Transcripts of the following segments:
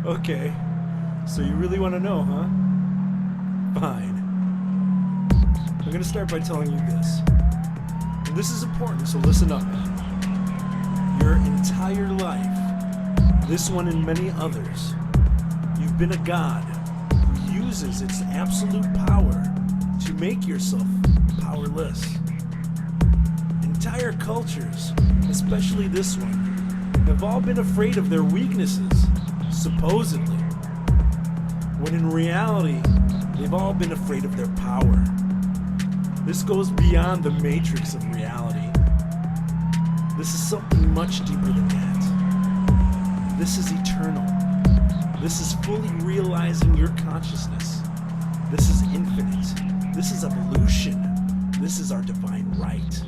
Okay, so you really want to know, huh? Fine. I'm gonna start by telling you this. And this is important, so listen up. Your entire life, this one and many others, you've been a god who uses its absolute power to make yourself powerless. Entire cultures, especially this one, have all been afraid of their weaknesses, supposedly. When in reality, they've all been afraid of their power. This goes beyond the matrix of reality. This is something much deeper than that. This is eternal. This is fully realizing your consciousness. This is infinite. This is evolution. This is our divine right.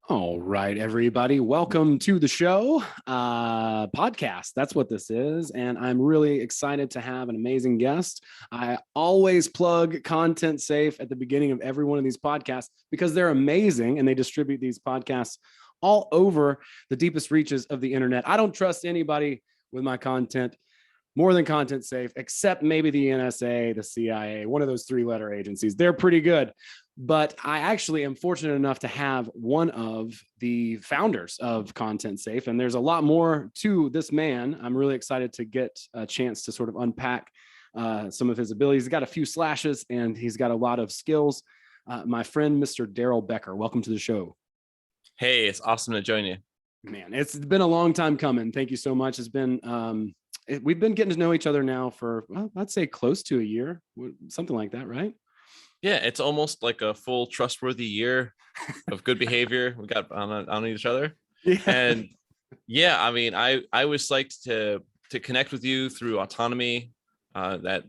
All right, everybody. Welcome to the show, podcast. That's what this is. And I'm really excited to have an amazing guest. I always plug Content Safe at the beginning of every one of these podcasts because they're amazing and they distribute these podcasts all over the deepest reaches of the internet. I don't trust anybody with my content more than Content Safe, except maybe the NSA, the CIA, one of those three-letter agencies. They're pretty good. But I actually am fortunate enough to have one of the founders of Content Safe. And there's a lot more to this man. I'm really excited to get a chance to sort of unpack some of his abilities. He's got a few slashes and he's got a lot of skills. My friend, Mr. Darrell Becker, welcome to the show. Hey, it's awesome to join you. Man, it's been a long time coming. Thank you so much. It's been, we've been getting to know each other now for, well, I'd say close to a year, something like that, right? Yeah, it's almost like a full trustworthy year of good behavior. We got on each other. Yeah. And yeah, I mean, I was psyched to connect with you through Autonomy, that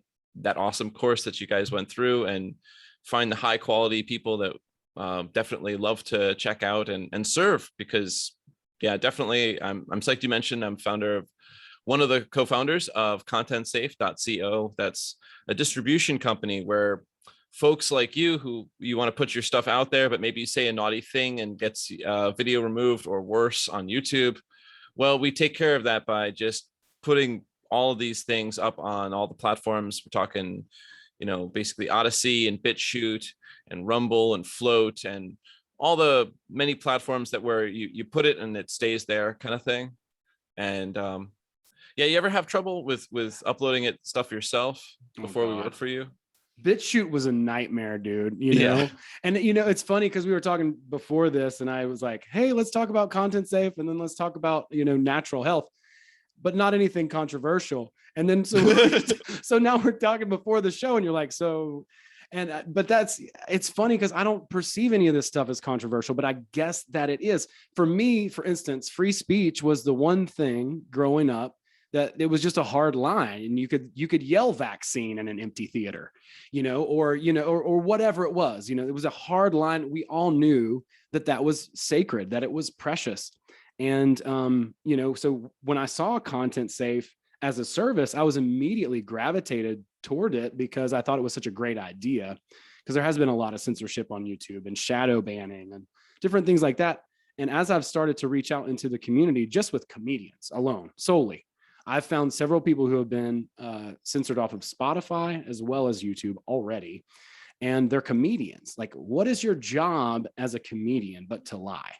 awesome course that you guys went through, and find the high quality people that definitely love to check out and serve, because yeah, definitely I'm psyched you mentioned I'm one of the co-founders of contentsafe.co. That's a distribution company where folks like you who you want to put your stuff out there, but maybe you say a naughty thing and gets video removed or worse on YouTube. Well, we take care of that by just putting all of these things up on all the platforms. We're talking, basically Odyssey and BitChute and Rumble and Float and all the many platforms that where you put it and it stays there kind of thing. And yeah, you ever have trouble with uploading it stuff yourself before we wrote for you? BitChute was a nightmare, dude, Yeah. And, it's funny because we were talking before this and I was like, hey, let's talk about Content Safe. And then let's talk about, natural health, but not anything controversial. And then, so now we're talking before the show and you're like, but it's funny because I don't perceive any of this stuff as controversial, but I guess that it is. For me, for instance, free speech was the one thing growing up that it was just a hard line, and you could yell vaccine in an empty theater, or whatever it was, it was a hard line. We all knew that was sacred, that it was precious. And, so when I saw Content Safe as a service, I was immediately gravitated toward it because I thought it was such a great idea, because there has been a lot of censorship on YouTube and shadow banning and different things like that. And as I've started to reach out into the community, just with comedians alone, solely, I've found several people who have been censored off of Spotify as well as YouTube already. And they're comedians. Like, what is your job as a comedian but to lie?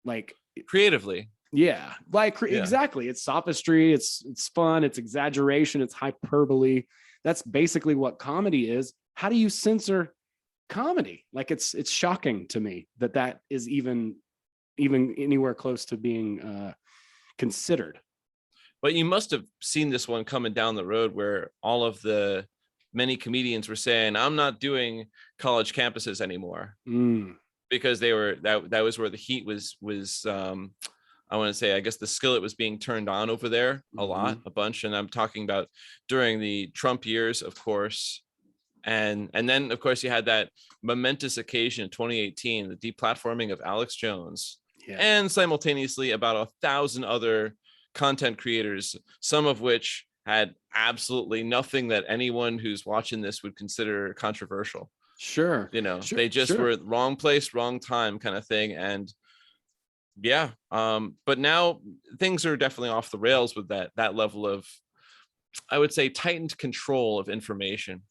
Like, creatively. Yeah, exactly. It's sophistry, it's fun, it's exaggeration, it's hyperbole. That's basically what comedy is. How do you censor comedy? Like, it's shocking to me that is even anywhere close to being considered. But you must have seen this one coming down the road where all of the many comedians were saying, I'm not doing college campuses anymore. Because they were that was where the heat was I want to say, I guess the skillet was being turned on over there a bunch. And I'm talking about during the Trump years, of course. And then, of course, you had that momentous occasion in 2018, the deplatforming of Alex Jones, and simultaneously about 1,000 other content creators, some of which had absolutely nothing that anyone who's watching this would consider controversial. Sure. They just were wrong place, wrong time kind of thing. And Yeah. But now things are definitely off the rails with that level of, I would say, tightened control of information.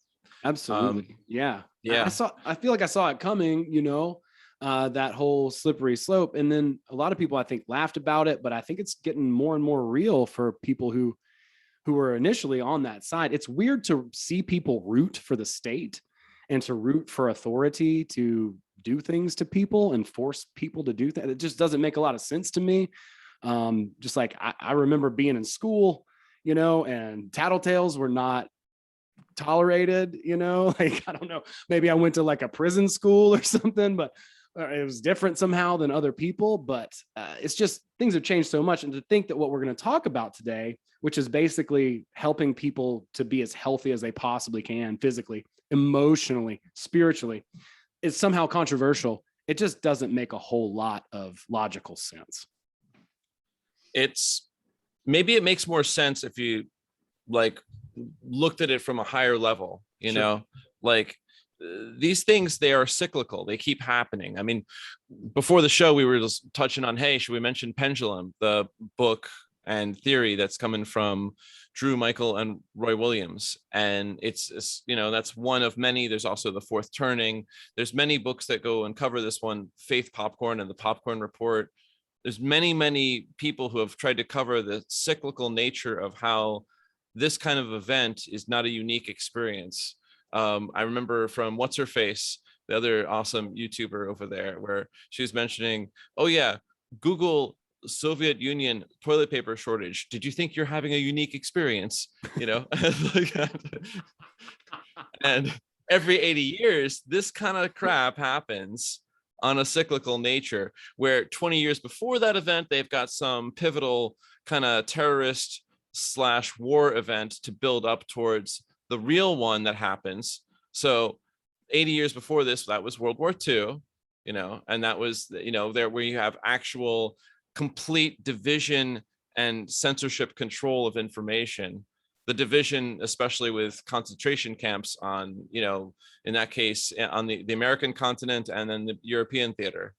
Absolutely. Yeah. Yeah. I feel like I saw it coming, that whole slippery slope. And then a lot of people, I think, laughed about it, but I think it's getting more and more real for people who were initially on that side. It's weird to see people root for the state and to root for authority to do things to people and force people to do that. It just doesn't make a lot of sense to me. Just like I remember being in school, and tattletales were not tolerated, like, I don't know, maybe I went to like a prison school or something, but it was different somehow than other people. But it's just, things have changed so much. And to think that what we're going to talk about today, which is basically helping people to be as healthy as they possibly can, physically, emotionally, spiritually, is somehow controversial. It just doesn't make a whole lot of logical sense. Maybe it makes more sense if you like looked at it from a higher level, Sure. like these things, they are cyclical. They keep happening. I mean, before the show, we were just touching on, hey, should we mention Pendulum, the book and theory that's coming from Drew Michael and Roy Williams? And it's that's one of many. There's also The Fourth Turning. There's many books that go and cover this one, Faith Popcorn and the Popcorn Report. There's many people who have tried to cover the cyclical nature of how this kind of event is not a unique experience. I remember from What's Her Face, the other awesome YouTuber over there, where she was mentioning, oh yeah, Google Soviet Union toilet paper shortage. Did you think you're having a unique experience? And every 80 years, this kind of crap happens on a cyclical nature, where 20 years before that event, they've got some pivotal kind of terrorist / war event to build up towards the real one that happens. So 80 years before this, that was World War II, and that was, there where you have actual complete division and censorship control of information. The division, especially with concentration camps on, in that case, on the American continent and then the European theater.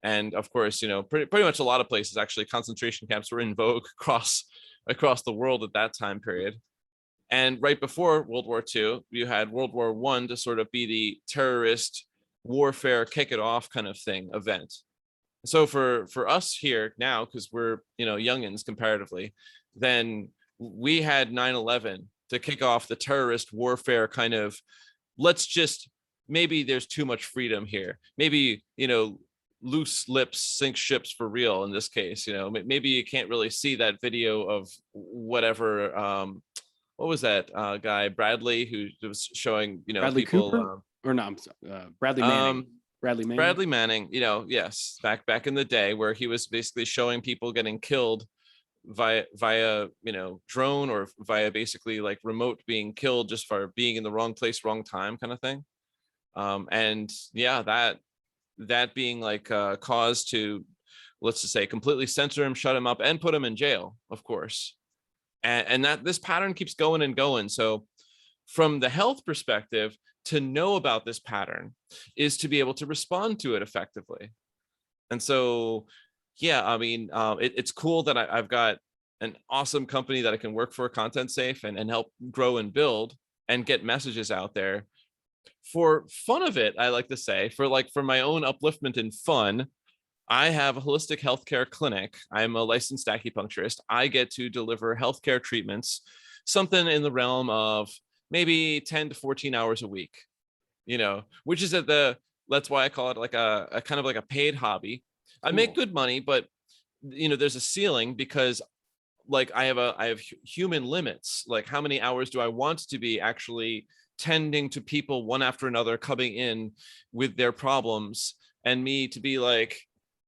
And of course, pretty much a lot of places, actually, concentration camps were in vogue across the world at that time period. And right before World War II, you had World War I to sort of be the terrorist warfare, kick it off kind of thing event. So for us here now, because we're, youngins comparatively, then we had 9/11 to kick off the terrorist warfare kind of, let's just, maybe there's too much freedom here. Maybe, loose lips sink ships for real in this case. Maybe you can't really see that video of whatever, what was that guy, Bradley, who was showing, Bradley people Cooper? Or no, I'm sorry, Bradley Manning. Bradley Manning, yes, back in the day, where he was basically showing people getting killed via drone, or via basically like remote being killed just for being in the wrong place, wrong time kind of thing. And yeah, that being like a cause to, let's just say, completely censor him, shut him up, and put him in jail, of course. And that this pattern keeps going and going. So from the health perspective, to know about this pattern is to be able to respond to it effectively. And so, yeah, I mean, it's cool that I've got an awesome company that I can work for, Content Safe, and help grow and build and get messages out there. For fun of it, I like to say, for my own upliftment and fun, I have a holistic healthcare clinic. I'm a licensed acupuncturist. I get to deliver healthcare treatments, something in the realm of maybe 10 to 14 hours a week, which is that's why I call it like a kind of like a paid hobby. I make good money, but there's a ceiling, because like I have human limits. Like, how many hours do I want to be actually tending to people one after another coming in with their problems, and me to be like,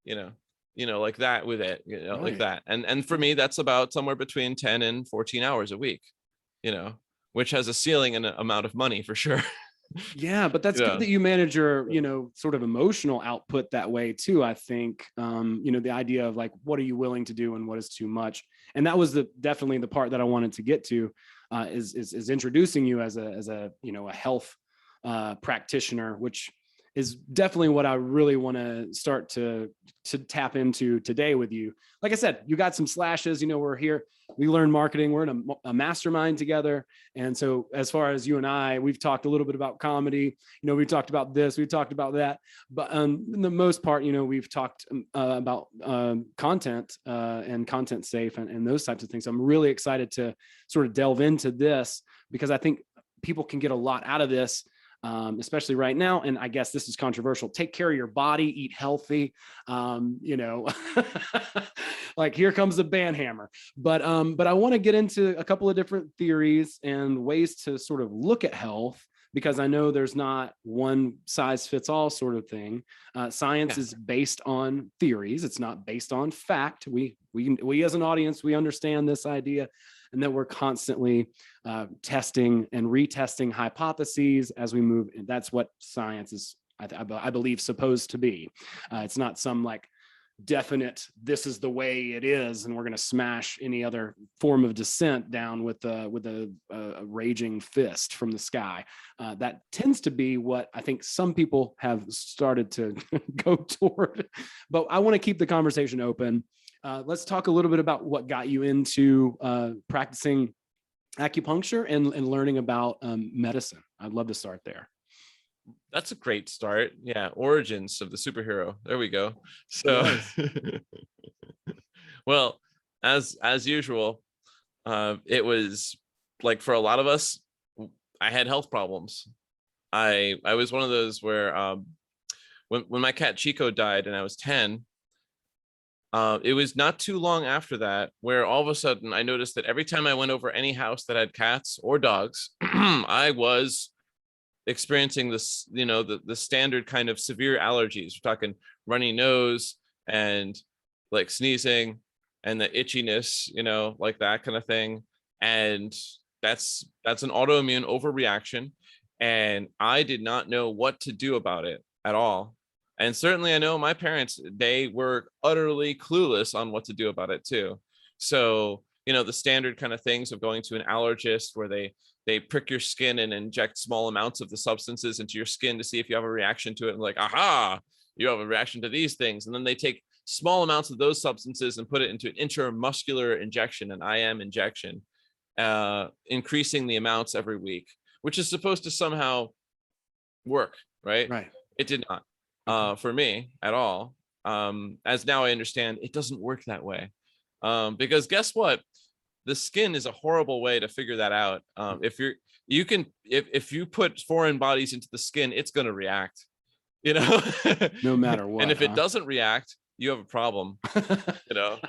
like that with it, right, like that. And for me, that's about somewhere between 10 and 14 hours a week, which has a ceiling and an amount of money for sure. Yeah, but that's good that you manage your, sort of emotional output that way too. I think, the idea of like, what are you willing to do and what is too much? And that was definitely the part that I wanted to get to, is introducing you as a health practitioner, which is definitely what I really want to start to tap into today with you. Like I said, you got some slashes, you know, we're here, we learn marketing, we're in a mastermind together. And so as far as you and I, we've talked a little bit about comedy, you know, we talked about this, we talked about that, but in the most part, you know, we've talked about content and content safe and those types of things. So I'm really excited to sort of delve into this because I think people can get a lot out of this. Especially right now. And I guess this is controversial. Take care of your body, eat healthy, you know, like here comes the band hammer. But I want to get into a couple of different theories and ways to sort of look at health, because I know there's not one size fits all sort of thing. Science is based on theories. It's not based on fact. We as an audience, we understand this idea, and that we're constantly testing and retesting hypotheses as we move. And that's what science is, I believe, supposed to be. It's not some like definite, this is the way it is, and we're going to smash any other form of dissent down with a raging fist from the sky. That tends to be what I think some people have started to go toward. But I want to keep the conversation open. Let's talk a little bit about what got you into practicing acupuncture and learning about medicine. I'd love to start there. That's a great start. Yeah. Origins of the superhero. There we go. So, Nice. well, as usual, it was like for a lot of us, I had health problems. I was one of those where when my cat Chico died and I was 10, it was not too long after that where all of a sudden I noticed that every time I went over any house that had cats or dogs, I was experiencing this, you know, the standard kind of severe allergies. We're talking runny nose and like sneezing and the itchiness, you know, like that kind of thing. And that's an autoimmune overreaction. And I did not know what to do about it at all. And certainly I know my parents, they were utterly clueless on what to do about it too. So, you know, the standard kind of things of going to an allergist where they prick your skin and inject small amounts of the substances into your skin to see if you have a reaction to it. And like, aha, you have a reaction to these things. And then they take small amounts of those substances and put it into an intramuscular injection, an IM injection, increasing the amounts every week, which is supposed to somehow work, right? Right. It did not. For me at all. As now I understand, it doesn't work that way. Because guess what? The skin is a horrible way to figure that out. If you put foreign bodies into the skin, it's going to react, you know, No matter what. And if it doesn't react, you have a problem, you know,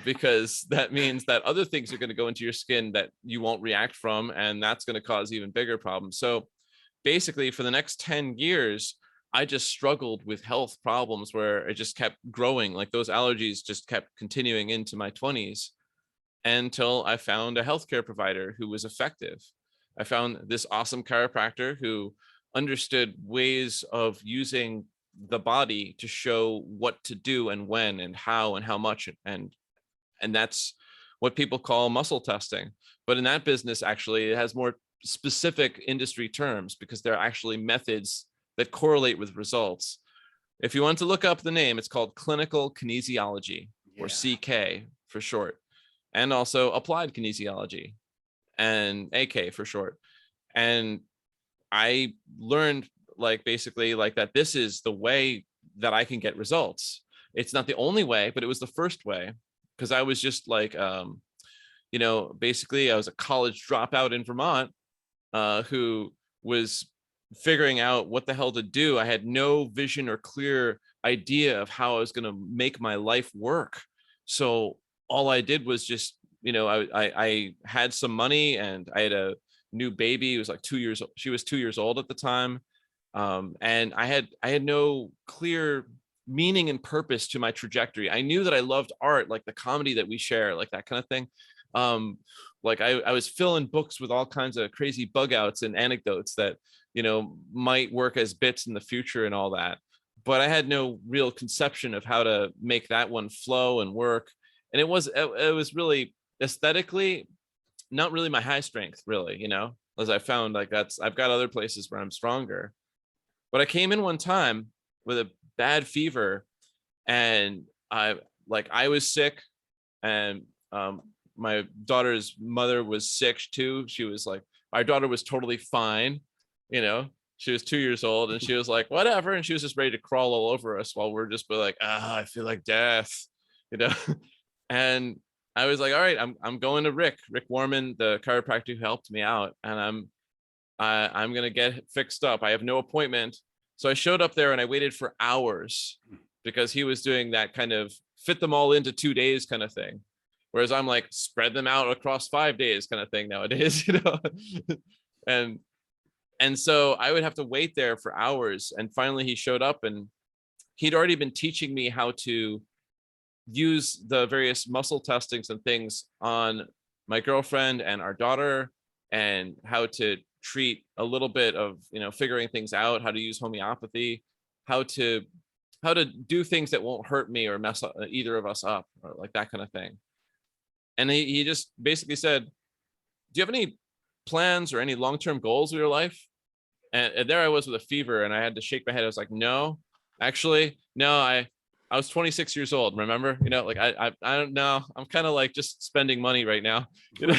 because that means that other things are going to go into your skin that you won't react from. And that's going to cause even bigger problems. So basically for the next 10 years, I just struggled with health problems where it just kept growing. Like those allergies just kept continuing into my 20s until I found a healthcare provider who was effective. I found this awesome chiropractor who understood ways of using the body to show what to do and when and how much. And that's what people call muscle testing. But in that business, actually, it has more specific industry terms because they're actually methods that correlate with results. If you want to look up the name, it's called clinical kinesiology, or CK for short, and also applied kinesiology, and AK for short. And I learned like basically like that this is the way that I can get results. It's not the only way, but it was the first way, because I was just like, you know, basically I was a college dropout in Vermont who was figuring out what the hell to do. I had no vision or clear idea of how I was going to make my life work. So all I did was just, you know, I had some money and I had a new baby. It was like 2 years old. She was 2 years old at the time. And I had no clear meaning and purpose to my trajectory. I knew that I loved art, like the comedy that we share, like that kind of thing. Like I was filling books with all kinds of crazy bug outs and anecdotes that, you know, might work as bits in the future and all that. But I had no real conception of how to make that one flow and work. And it was really aesthetically not really my high strength, really, you know, as I found like I've got other places where I'm stronger. But I came in one time with a bad fever, and I was sick, and my daughter's mother was sick too. She was like, our daughter was totally fine, you know. She was 2 years old, and she was like, whatever, and she was just ready to crawl all over us while we're just like, I feel like death, you know. And I was like, all right, I'm going to Rick Warman, the chiropractor who helped me out, and I'm gonna get fixed up. I have no appointment. So I showed up there and I waited for hours because he was doing that kind of fit them all into 2 days kind of thing. Whereas I'm like, spread them out across 5 days kind of thing nowadays, you know. And so I would have to wait there for hours. And finally he showed up, and he'd already been teaching me how to use the various muscle testings and things on my girlfriend and our daughter, and how to treat a little bit of, you know, figuring things out, how to use homeopathy, how to do things that won't hurt me or mess up either of us up, or like that kind of thing. And he just basically said, do you have any plans or any long-term goals of your life? And there I was with a fever, and I had to shake my head. I was like, no, actually, no, I was 26 years old. Remember, you know, like I don't know. I'm kind of like just spending money right now. You know?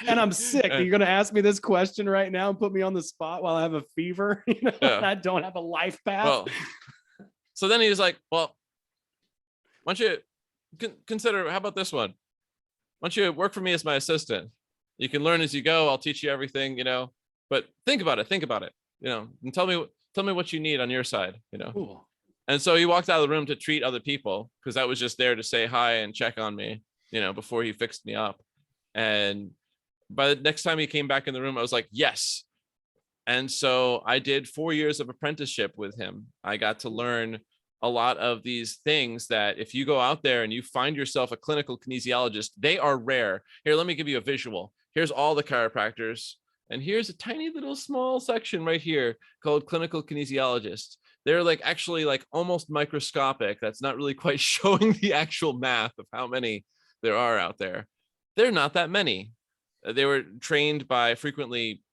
And I'm sick. Are you going to ask me this question right now and put me on the spot while I have a fever? You know, yeah. I don't have a life path. Well, so then he was like, well, why don't you consider, how about this one? Why don't you work for me as my assistant? You can learn as you go. I'll teach you everything, you know, but think about it, you know, and tell me what you need on your side, you know. Cool. And so he walked out of the room to treat other people, because I was just there to say hi and check on me, you know, before he fixed me up. And by the next time he came back in the room, I was like, yes. And so I did 4 years of apprenticeship with him. I got to learn a lot of these things that if you go out there and you find yourself a clinical kinesiologist, they are rare. Here, let me give you a visual. Here's all the chiropractors, and here's a tiny little small section right here called clinical kinesiologists. They're like actually like almost microscopic. That's not really quite showing the actual math of how many there are out there. They're not that many. They were trained by frequently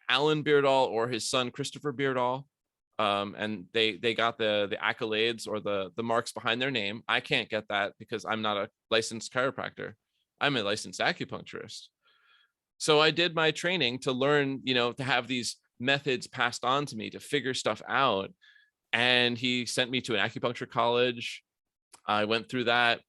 Alan Beardall or his son Christopher Beardall, and they got the accolades or the marks behind their name. I can't get that because I'm not a licensed chiropractor. I'm a licensed acupuncturist. So I did my training to learn, you know, to have these methods passed on to me to figure stuff out. And he sent me to an acupuncture college. I went through that.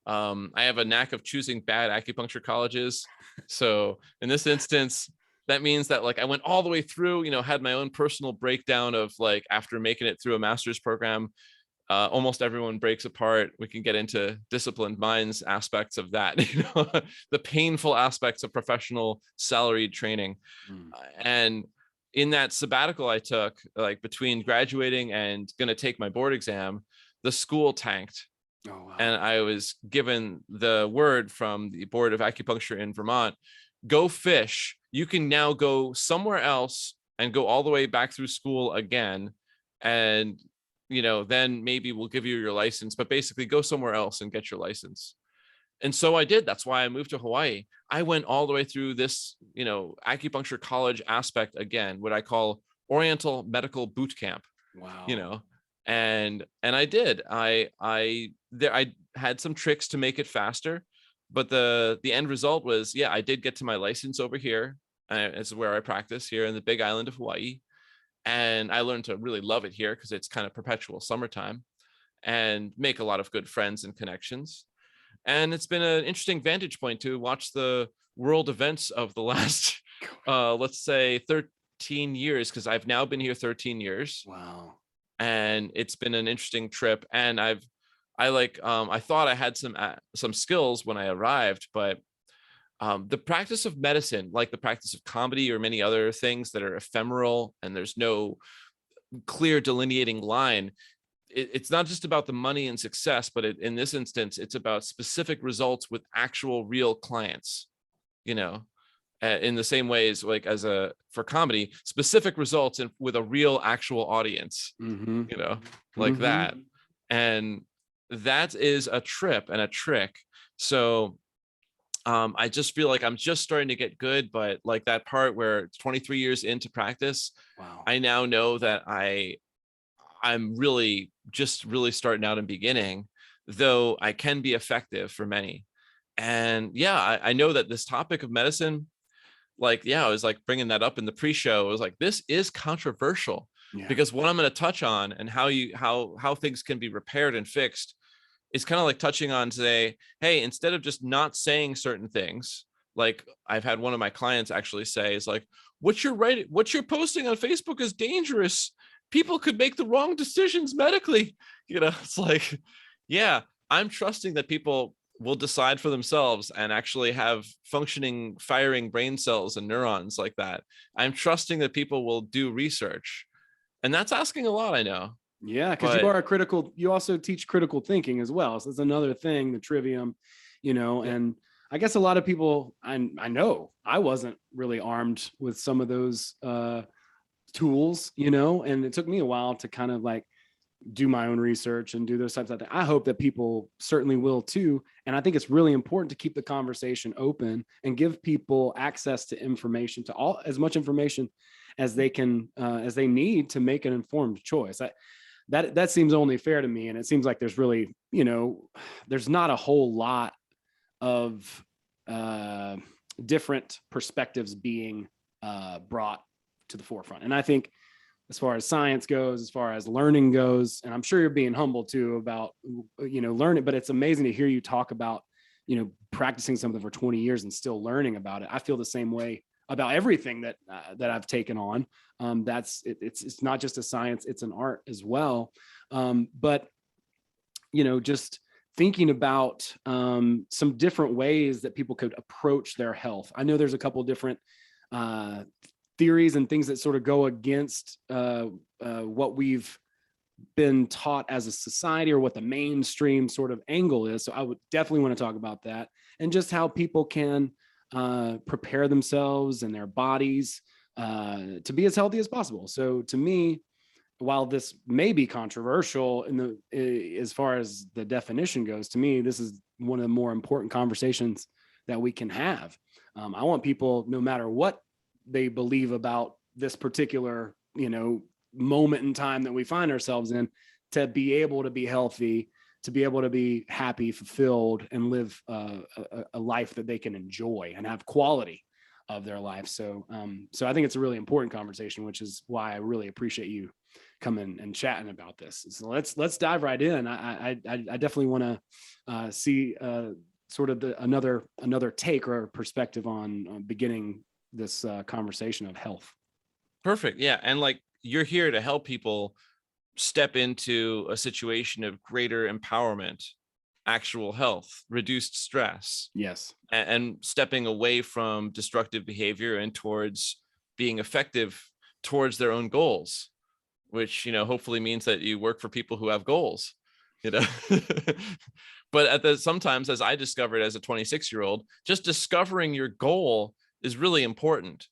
I have a knack of choosing bad acupuncture colleges. So in this instance, that means that like I went all the way through, you know, had my own personal breakdown of like, after making it through a master's program, almost everyone breaks apart. We can get into disciplined minds aspects of that, you know, the painful aspects of professional salaried training. And in that sabbatical I took, like between graduating and going to take my board exam, the school tanked. Oh, wow. And I was given the word from the Board of Acupuncture in Vermont, go fish. You can now go somewhere else and go all the way back through school again. And, you know, then maybe we'll give you your license, but basically go somewhere else and get your license. And so I did. That's why I moved to Hawaii. I went all the way through this, you know, acupuncture college aspect again, what I call Oriental Medical Boot Camp. Wow. You know, and I did. I had some tricks to make it faster, but the end result was, yeah, I did get to my license over here. It's where I practice here in the Big Island of Hawaii. And I learned to really love it here because it's kind of perpetual summertime, and make a lot of good friends and connections. And it's been an interesting vantage point to watch the world events of the last, let's say 13 years, because I've now been here 13 years. Wow. And it's been an interesting trip. And I thought I had some skills when I arrived, but the practice of medicine, like the practice of comedy or many other things that are ephemeral and there's no clear delineating line, it's not just about the money and success, but in this instance, it's about specific results with actual real clients, you know, in the same ways, like for comedy, specific results with a real actual audience, you know, like that. And that is a trip and a trick. So I just feel like I'm just starting to get good, but like that part where 23 years into practice, Wow. I now know that I'm really just really starting out and beginning, though I can be effective for many. And yeah, I know that this topic of medicine, like, yeah, I was like bringing that up in the pre-show. I was like, this is controversial because what I'm going to touch on and how things can be repaired and fixed is kind of like touching on today. Hey, instead of just not saying certain things, like I've had one of my clients actually say is like, what you're posting on Facebook is dangerous. People could make the wrong decisions medically. It's like, yeah, I'm trusting that people will decide for themselves and actually have functioning, firing brain cells and neurons like that. I'm trusting that people will do research. And that's asking a lot, I know. Yeah, because you also teach critical thinking as well. So that's another thing, the trivium, and I guess a lot of people, I know I wasn't really armed with some of those tools, and it took me a while to kind of like do my own research and do those types of things. I hope that people certainly will too. And I think it's really important to keep the conversation open and give people access to information, as much information as they can, as they need to make an informed choice. That seems only fair to me. And it seems like there's really, there's not a whole lot of different perspectives being brought to the forefront. And I think as far as science goes, as far as learning goes, and I'm sure you're being humble too about, learning, but it's amazing to hear you talk about, practicing something for 20 years and still learning about it. I feel the same way about everything that I've taken on. It's not just a science, it's an art as well. But just thinking about some different ways that people could approach their health. I know there's a couple of different theories and things that sort of go against what we've been taught as a society or what the mainstream sort of angle is. So I would definitely want to talk about that and just how people can prepare themselves and their bodies to be as healthy as possible. So to me, while this may be controversial as far as the definition goes, to me, this is one of the more important conversations that we can have. I want people, no matter what they believe about this particular, moment in time that we find ourselves in, to be able to be healthy, to be able to be happy, fulfilled, and live a life that they can enjoy and have quality of their life. So I think it's a really important conversation, which is why I really appreciate you coming and chatting about this. So let's dive right in. I definitely want to see sort of another take or perspective on beginning this conversation of health. Perfect. Yeah. And like, you're here to help people step into a situation of greater empowerment, actual health, reduced stress. Yes. And stepping away from destructive behavior and towards being effective towards their own goals, which, hopefully means that you work for people who have goals, But sometimes, as I discovered as a 26-year-old, just discovering your goal is really important.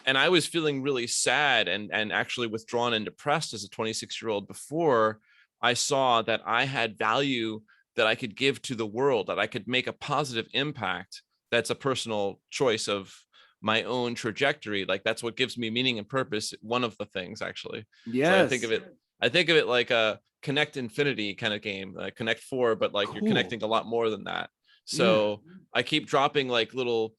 And I was feeling really sad and actually withdrawn and depressed as a 26-year-old before I saw that I had value that I could give to the world, that I could make a positive impact. That's a personal choice of my own trajectory. Like, that's what gives me meaning and purpose. One of the things, actually. Yes. So I think of it like a Connect Infinity kind of game, Connect 4, but like, cool. You're connecting a lot more than that. So yeah. I keep dropping like little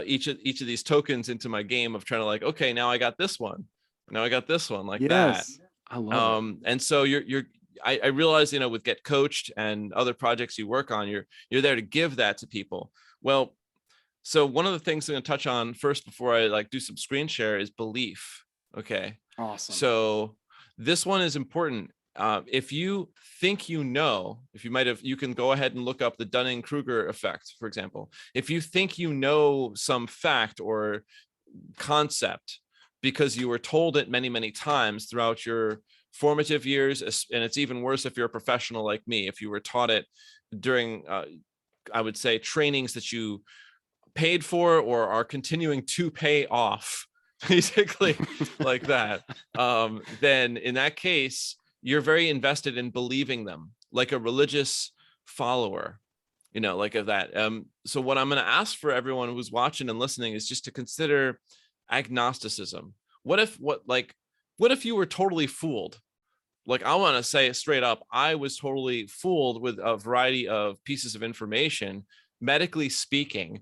each of these tokens into my game of trying to like, okay, now I got this one, like that. I love it. And so I realize, with Get Coached and other projects you work on, you're there to give that to people. Well, so one of the things I'm going to touch on first before I like do some screen share is belief. Okay. Awesome. So this one is important. If you think you can go ahead and look up the Dunning-Kruger effect, for example. If you think you know some fact or concept because you were told it many, many times throughout your formative years, and it's even worse if you're a professional like me, if you were taught it during, I would say, trainings that you paid for or are continuing to pay off, basically like that, then in that case, you're very invested in believing them like a religious follower. like of that. So what I'm going to ask for everyone who's watching and listening is just to consider agnosticism. What if you were totally fooled? Like, I want to say it straight up, I was totally fooled with a variety of pieces of information, medically speaking.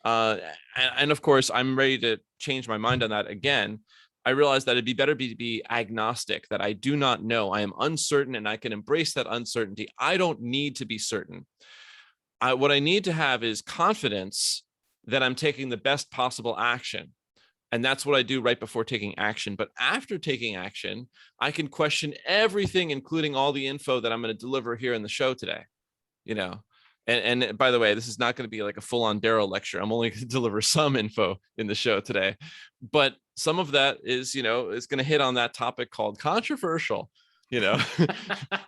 And of course, I'm ready to change my mind on that again. I realized that it'd be better to be agnostic, that I do not know. I am uncertain and I can embrace that uncertainty. I don't need to be certain. What I need to have is confidence that I'm taking the best possible action. And that's what I do right before taking action. But after taking action, I can question everything, including all the info that I'm going to deliver here in the show today. And by the way, this is not going to be like a full-on Darrell lecture. I'm only going to deliver some info in the show today. But some of that is, is going to hit on that topic called controversial,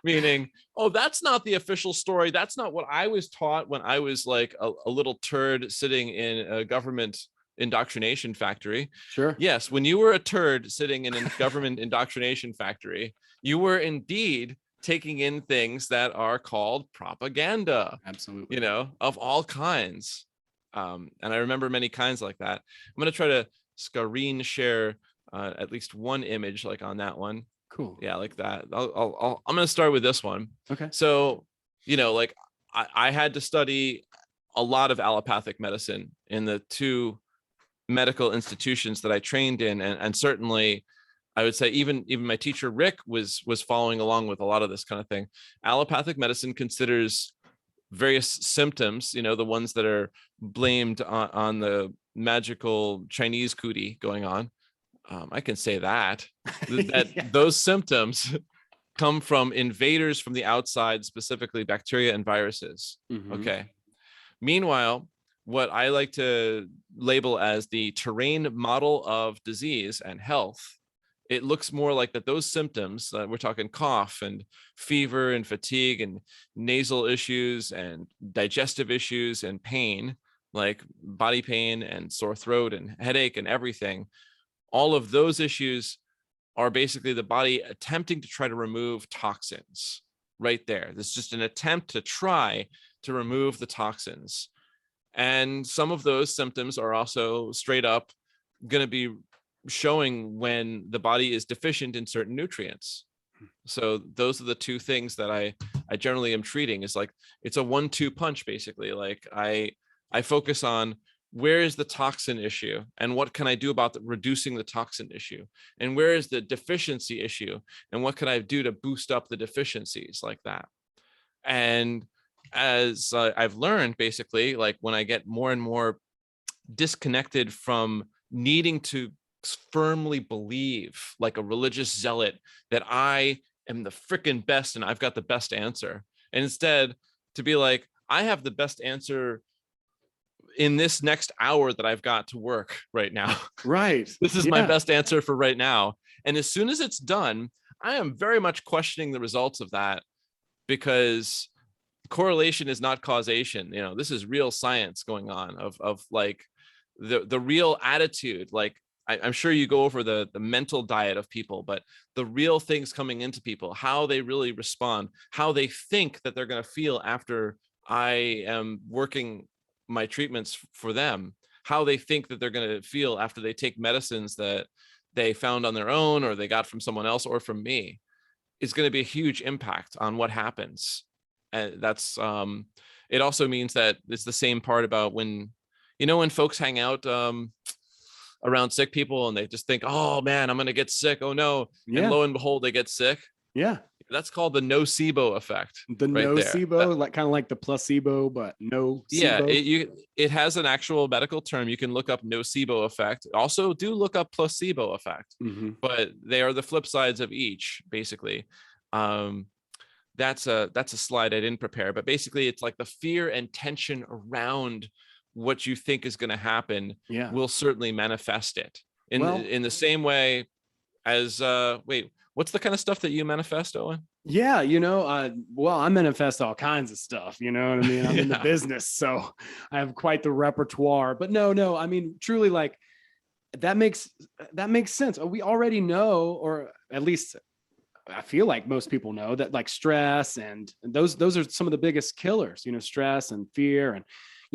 meaning, oh, that's not the official story. That's not what I was taught when I was like a little turd sitting in a government indoctrination factory. Sure. Yes, when you were a turd sitting in a government indoctrination factory, you were indeed taking in things that are called propaganda. Absolutely. Of all kinds. And I remember many kinds like that. I'm going to try to screen share at least one image like on that one. Cool. Yeah, like that. I'm going to start with this one. Okay. So, like I had to study a lot of allopathic medicine in the two medical institutions that I trained in, and certainly I would say even my teacher Rick was following along with a lot of this kind of thing. Allopathic medicine considers various symptoms, the ones that are blamed on the magical Chinese cootie going on. I can say that Yeah. Those symptoms come from invaders from the outside, specifically bacteria and viruses. Mm-hmm. Okay. Meanwhile, what I like to label as the terrain model of disease and health, it looks more like that those symptoms, we're talking cough and fever and fatigue and nasal issues and digestive issues and pain, like body pain and sore throat and headache and everything. All of those issues are basically the body attempting to try to remove toxins right there. This is just an attempt to try to remove the toxins. And some of those symptoms are also straight up going to be showing when the body is deficient in certain nutrients. So those are the two things that I generally am treating. Is like, it's a 1-2 punch, basically. Like I focus on where is the toxin issue and what can I do about reducing the toxin issue, and where is the deficiency issue and what can I do to boost up the deficiencies, like that. And as I've learned, basically, like when I get more and more disconnected from needing to firmly believe, like a religious zealot, that I am the freaking best and I've got the best answer, and instead to be like, I have the best answer in this next hour that I've got to work right now. Right. This is my best answer for right now. And as soon as it's done, I am very much questioning the results of that, because correlation is not causation. This is real science going on of like the real attitude. Like I'm sure you go over the mental diet of people, but the real things coming into people, how they really respond, how they think that they're going to feel after I am working my treatments for them, how they think that they're going to feel after they take medicines that they found on their own or they got from someone else or from me, is going to be a huge impact on what happens. And that's it also means that it's the same part about when folks hang out around sick people and they just think, oh man, I'm going to get sick. Oh no. Yeah. And lo and behold, they get sick. Yeah. That's called the nocebo effect. The right nocebo, like kind of like the placebo, but no. Yeah, it has an actual medical term. You can look up nocebo effect. Also, do look up placebo effect. Mm-hmm. But they are the flip sides of each, basically. That's a slide I didn't prepare, but basically, it's like the fear and tension around what you think is going to happen will certainly manifest it in the same way as what's the kind of stuff that you manifest, Owen? Yeah, I manifest all kinds of stuff, you know what I mean? I'm in the business, so I have quite the repertoire. But no, I mean, truly, like that makes sense. We already know, or at least I feel like most people know that, like, stress and those are some of the biggest killers, stress and fear and,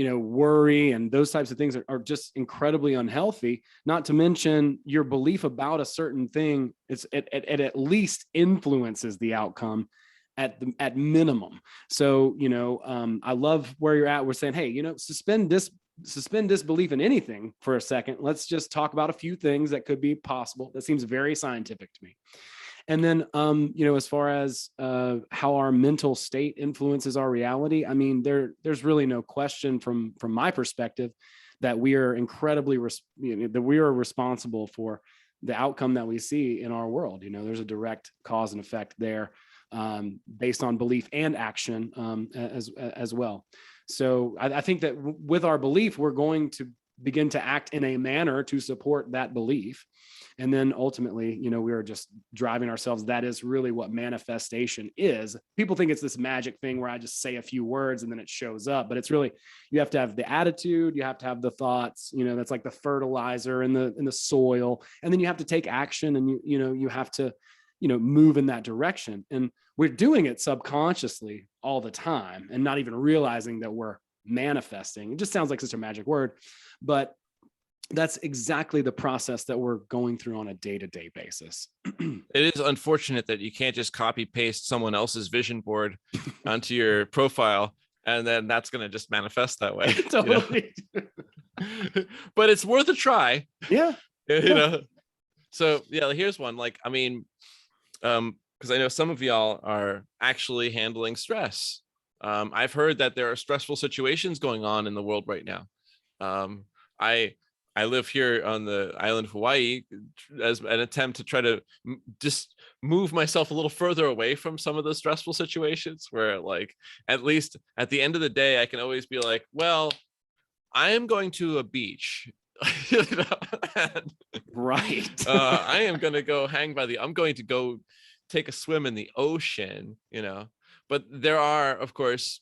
worry and those types of things are just incredibly unhealthy. Not to mention your belief about a certain thing. It at least influences the outcome at minimum. So, I love where you're at. We're saying, hey, suspend disbelief in anything for a second. Let's just talk about a few things that could be possible. That seems very scientific to me. And then, as far as how our mental state influences our reality, I mean, there's really no question from my perspective that we are incredibly, that we are responsible for the outcome that we see in our world. There's a direct cause and effect there, based on belief and action, as well. So I think that with our belief, we're going to begin to act in a manner to support that belief. And then ultimately, we are just driving ourselves. That is really what manifestation is. People think it's this magic thing where I just say a few words and then it shows up, but it's really, you have to have the attitude, you have to have the thoughts, that's like the fertilizer in the soil. And then you have to take action, and you have to, move in that direction. And we're doing it subconsciously all the time and not even realizing that we're manifesting. It just sounds like such a magic word, but that's exactly the process that we're going through on a day-to-day basis. It is unfortunate that you can't just copy paste someone else's vision board onto your profile, and then that's going to just manifest that way. Totally. But it's worth a try. Yeah. So yeah, here's one. Like, I mean, because I know some of y'all are actually handling stress. I've heard that there are stressful situations going on in the world right now. I live here on the island of Hawaii as an attempt to try to just move myself a little further away from some of the stressful situations where, like, at least at the end of the day, I can always be like, well, I am going to a beach. Right. I am going to go I'm going to go take a swim in the ocean, but there are, of course,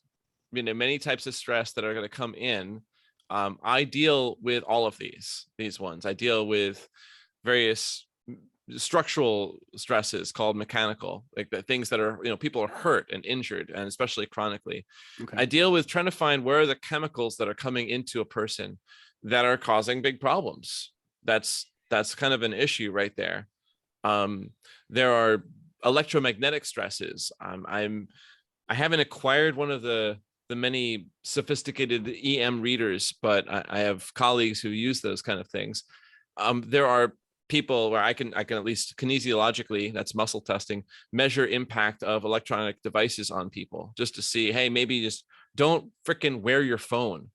many types of stress that are going to come in. I deal with all of these ones. I deal with various structural stresses called mechanical, like the things that are, people are hurt and injured, and especially chronically. Okay. I deal with trying to find where are the chemicals that are coming into a person that are causing big problems. That's kind of an issue right there. There are electromagnetic stresses. I haven't acquired one of the many sophisticated EM readers, but I have colleagues who use those kind of things. There are people where I can at least kinesiologically, that's muscle testing, measure impact of electronic devices on people, just to see, hey, maybe just don't freaking wear your phone,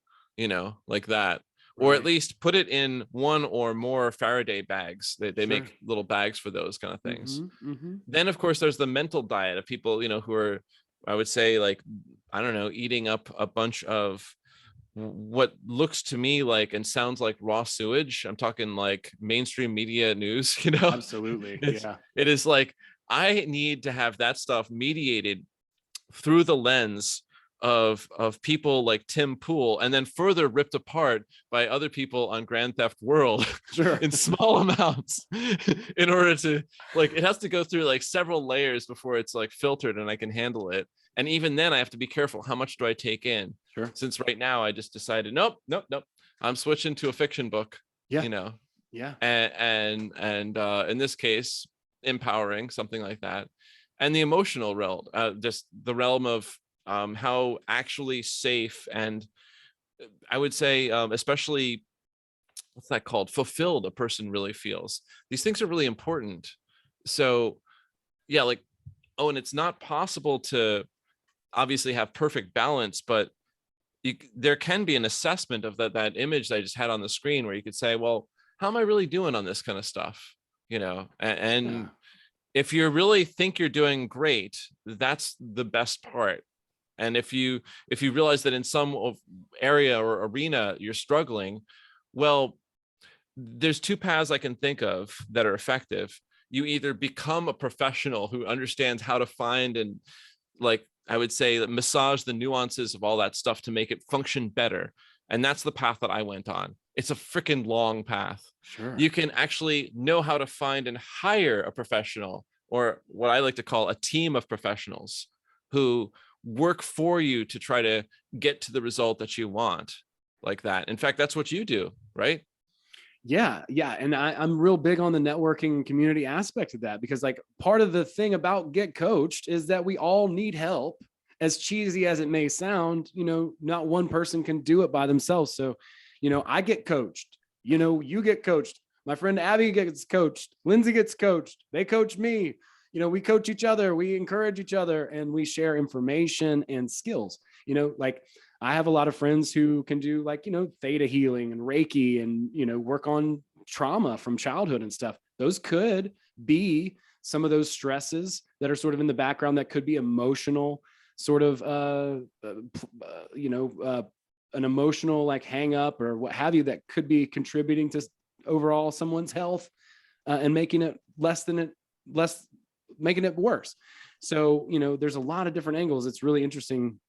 like that. Right. Or at least put it in one or more Faraday bags. They sure. make little bags for those kind of things. Mm-hmm, mm-hmm. Then, of course, there's the mental diet of people, who are, I would say, like, I don't know, eating up a bunch of what looks to me like and sounds like raw sewage. I'm talking like mainstream media news, Absolutely. Yeah. It is like, I need to have that stuff mediated through the lens of people like Tim Pool, and then further ripped apart by other people on Grand Theft World sure. in small amounts in order to, like, it has to go through like several layers before it's like filtered and I can handle it. And even then I have to be careful. How much do I take in? Sure. Since right now I just decided, nope. I'm switching to a fiction book, Yeah. Yeah. And in this case, empowering, something like that. And the emotional realm, just the realm of how actually safe and, I would say, especially, what's that called? Fulfilled a person really feels. These things are really important. So yeah, like, and it's not possible to obviously have perfect balance, but there can be an assessment of that image that I just had on the screen where you could say, well, how am I really doing on this kind of stuff? And yeah. If you really think you're doing great, that's the best part. And if you realize that in some area or arena you're struggling, well, there's two paths I can think of that are effective. You either become a professional who understands how to find and, like, I would say, massage the nuances of all that stuff to make it function better. And that's the path that I went on. It's a freaking long path. Sure. You can actually know how to find and hire a professional or what I like to call a team of professionals who work for you to try to get to the result that you want, like that. In fact, that's what you do, right? Yeah. And I'm real big on the networking and community aspect of that, because like part of the thing about Get Coached is that we all need help. As cheesy as it may sound, not one person can do it by themselves. So, I get coached, you get coached. My friend Abby gets coached. Lindsay gets coached. They coach me. We coach each other. We encourage each other, and we share information and skills. Like I have a lot of friends who can do like, theta healing and Reiki and, work on trauma from childhood and stuff. Those could be some of those stresses that are sort of in the background that could be emotional, sort of, an emotional like hang up or what have you, that could be contributing to overall someone's health and making it making it worse. So, there's a lot of different angles. It's really interesting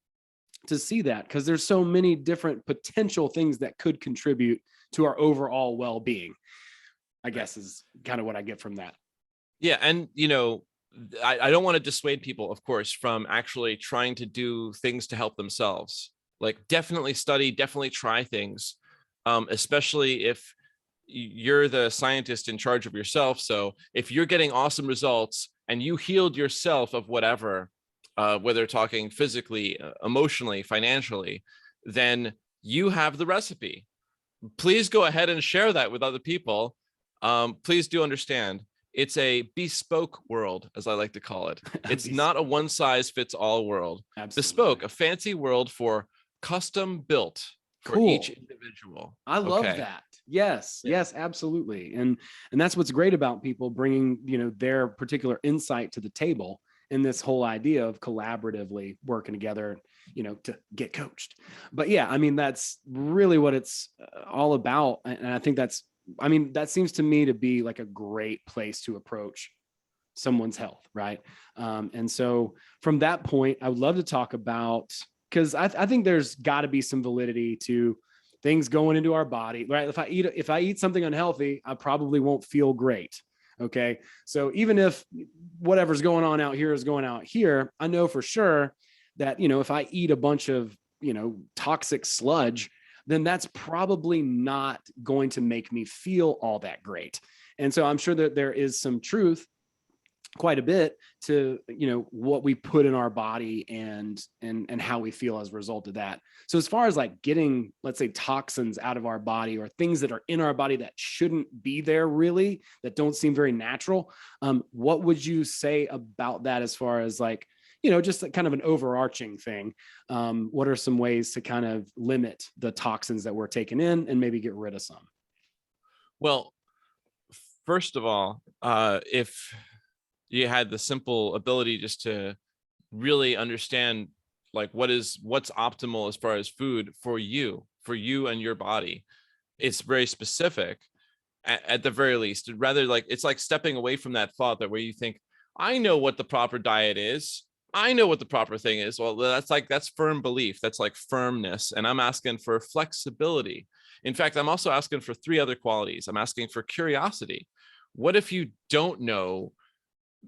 to see that, because there's so many different potential things that could contribute to our overall well-being, I guess, is kind of what I get from that. Yeah. And, I don't want to dissuade people, of course, from actually trying to do things to help themselves. Like definitely study, definitely try things, especially if you're the scientist in charge of yourself. So if you're getting awesome results and you healed yourself of whatever, whether talking physically, emotionally, financially, then you have the recipe. Please go ahead and share that with other people. Please do understand, it's a bespoke world, as I like to call it. It's not a one size fits all world. Absolutely. Bespoke, a fancy world for custom built for each individual. I love that. Yes, absolutely. And that's what's great about people bringing, their particular insight to the table in this whole idea of collaboratively working together, to get coached. But yeah, I mean, that's really what it's all about. And I think that seems to me to be like a great place to approach someone's health. Right. And so from that point, I would love to talk about, because I think there's got to be some validity to things going into our body, right? If I eat something unhealthy, I probably won't feel great. Okay. So even if whatever's going on out here is going out here, I know for sure that, if I eat a bunch of, toxic sludge, then that's probably not going to make me feel all that great. And so I'm sure that there is some truth, quite a bit, to what we put in our body and how we feel as a result of that. So as far as like getting, let's say, toxins out of our body or things that are in our body that shouldn't be there, really, that don't seem very natural, what would you say about that as far as like, just kind of an overarching thing? What are some ways to kind of limit the toxins that we're taking in and maybe get rid of some? Well, first of all, if you had the simple ability just to really understand like what's optimal as far as food for you and your body, it's very specific at the very least. Rather, like, it's like stepping away from that thought that where you think, I know what the proper diet is, I know what the proper thing is. Well, that's firm belief. That's like firmness. And I'm asking for flexibility. In fact, I'm also asking for 3 other qualities. I'm asking for curiosity. What if you don't know?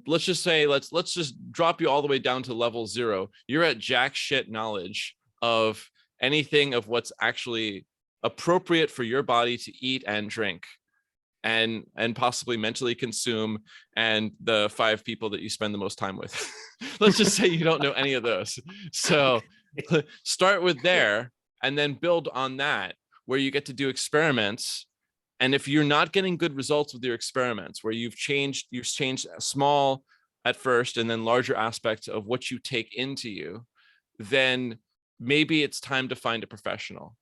Let's just say, let's just drop you all the way down to level 0. You're at jack shit knowledge of anything of what's actually appropriate for your body to eat and drink and possibly mentally consume, and the 5 people that you spend the most time with. Let's just say you don't know any of those. So start with there and then build on that, where you get to do experiments. And if you're not getting good results with your experiments, where you've changed small at first and then larger aspects of what you take into you, then maybe it's time to find a professional,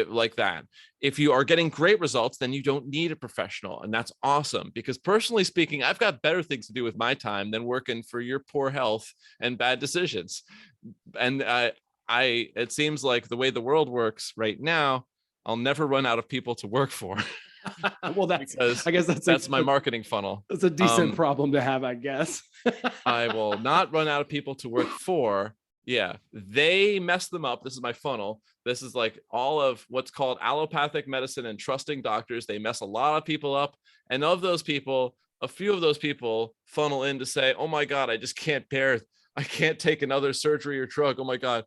like that. If you are getting great results, then you don't need a professional. And that's awesome, because personally speaking, I've got better things to do with my time than working for your poor health and bad decisions. And it seems like the way the world works right now, I'll never run out of people to work for. Well, I guess that's my marketing funnel. That's a decent problem to have, I guess. I will not run out of people to work for. Yeah, they mess them up. This is my funnel. This is like all of what's called allopathic medicine and trusting doctors. They mess a lot of people up. And of those people, a few of those people funnel in to say, oh my God, I just can't bear, I can't take another surgery or drug. Oh my God,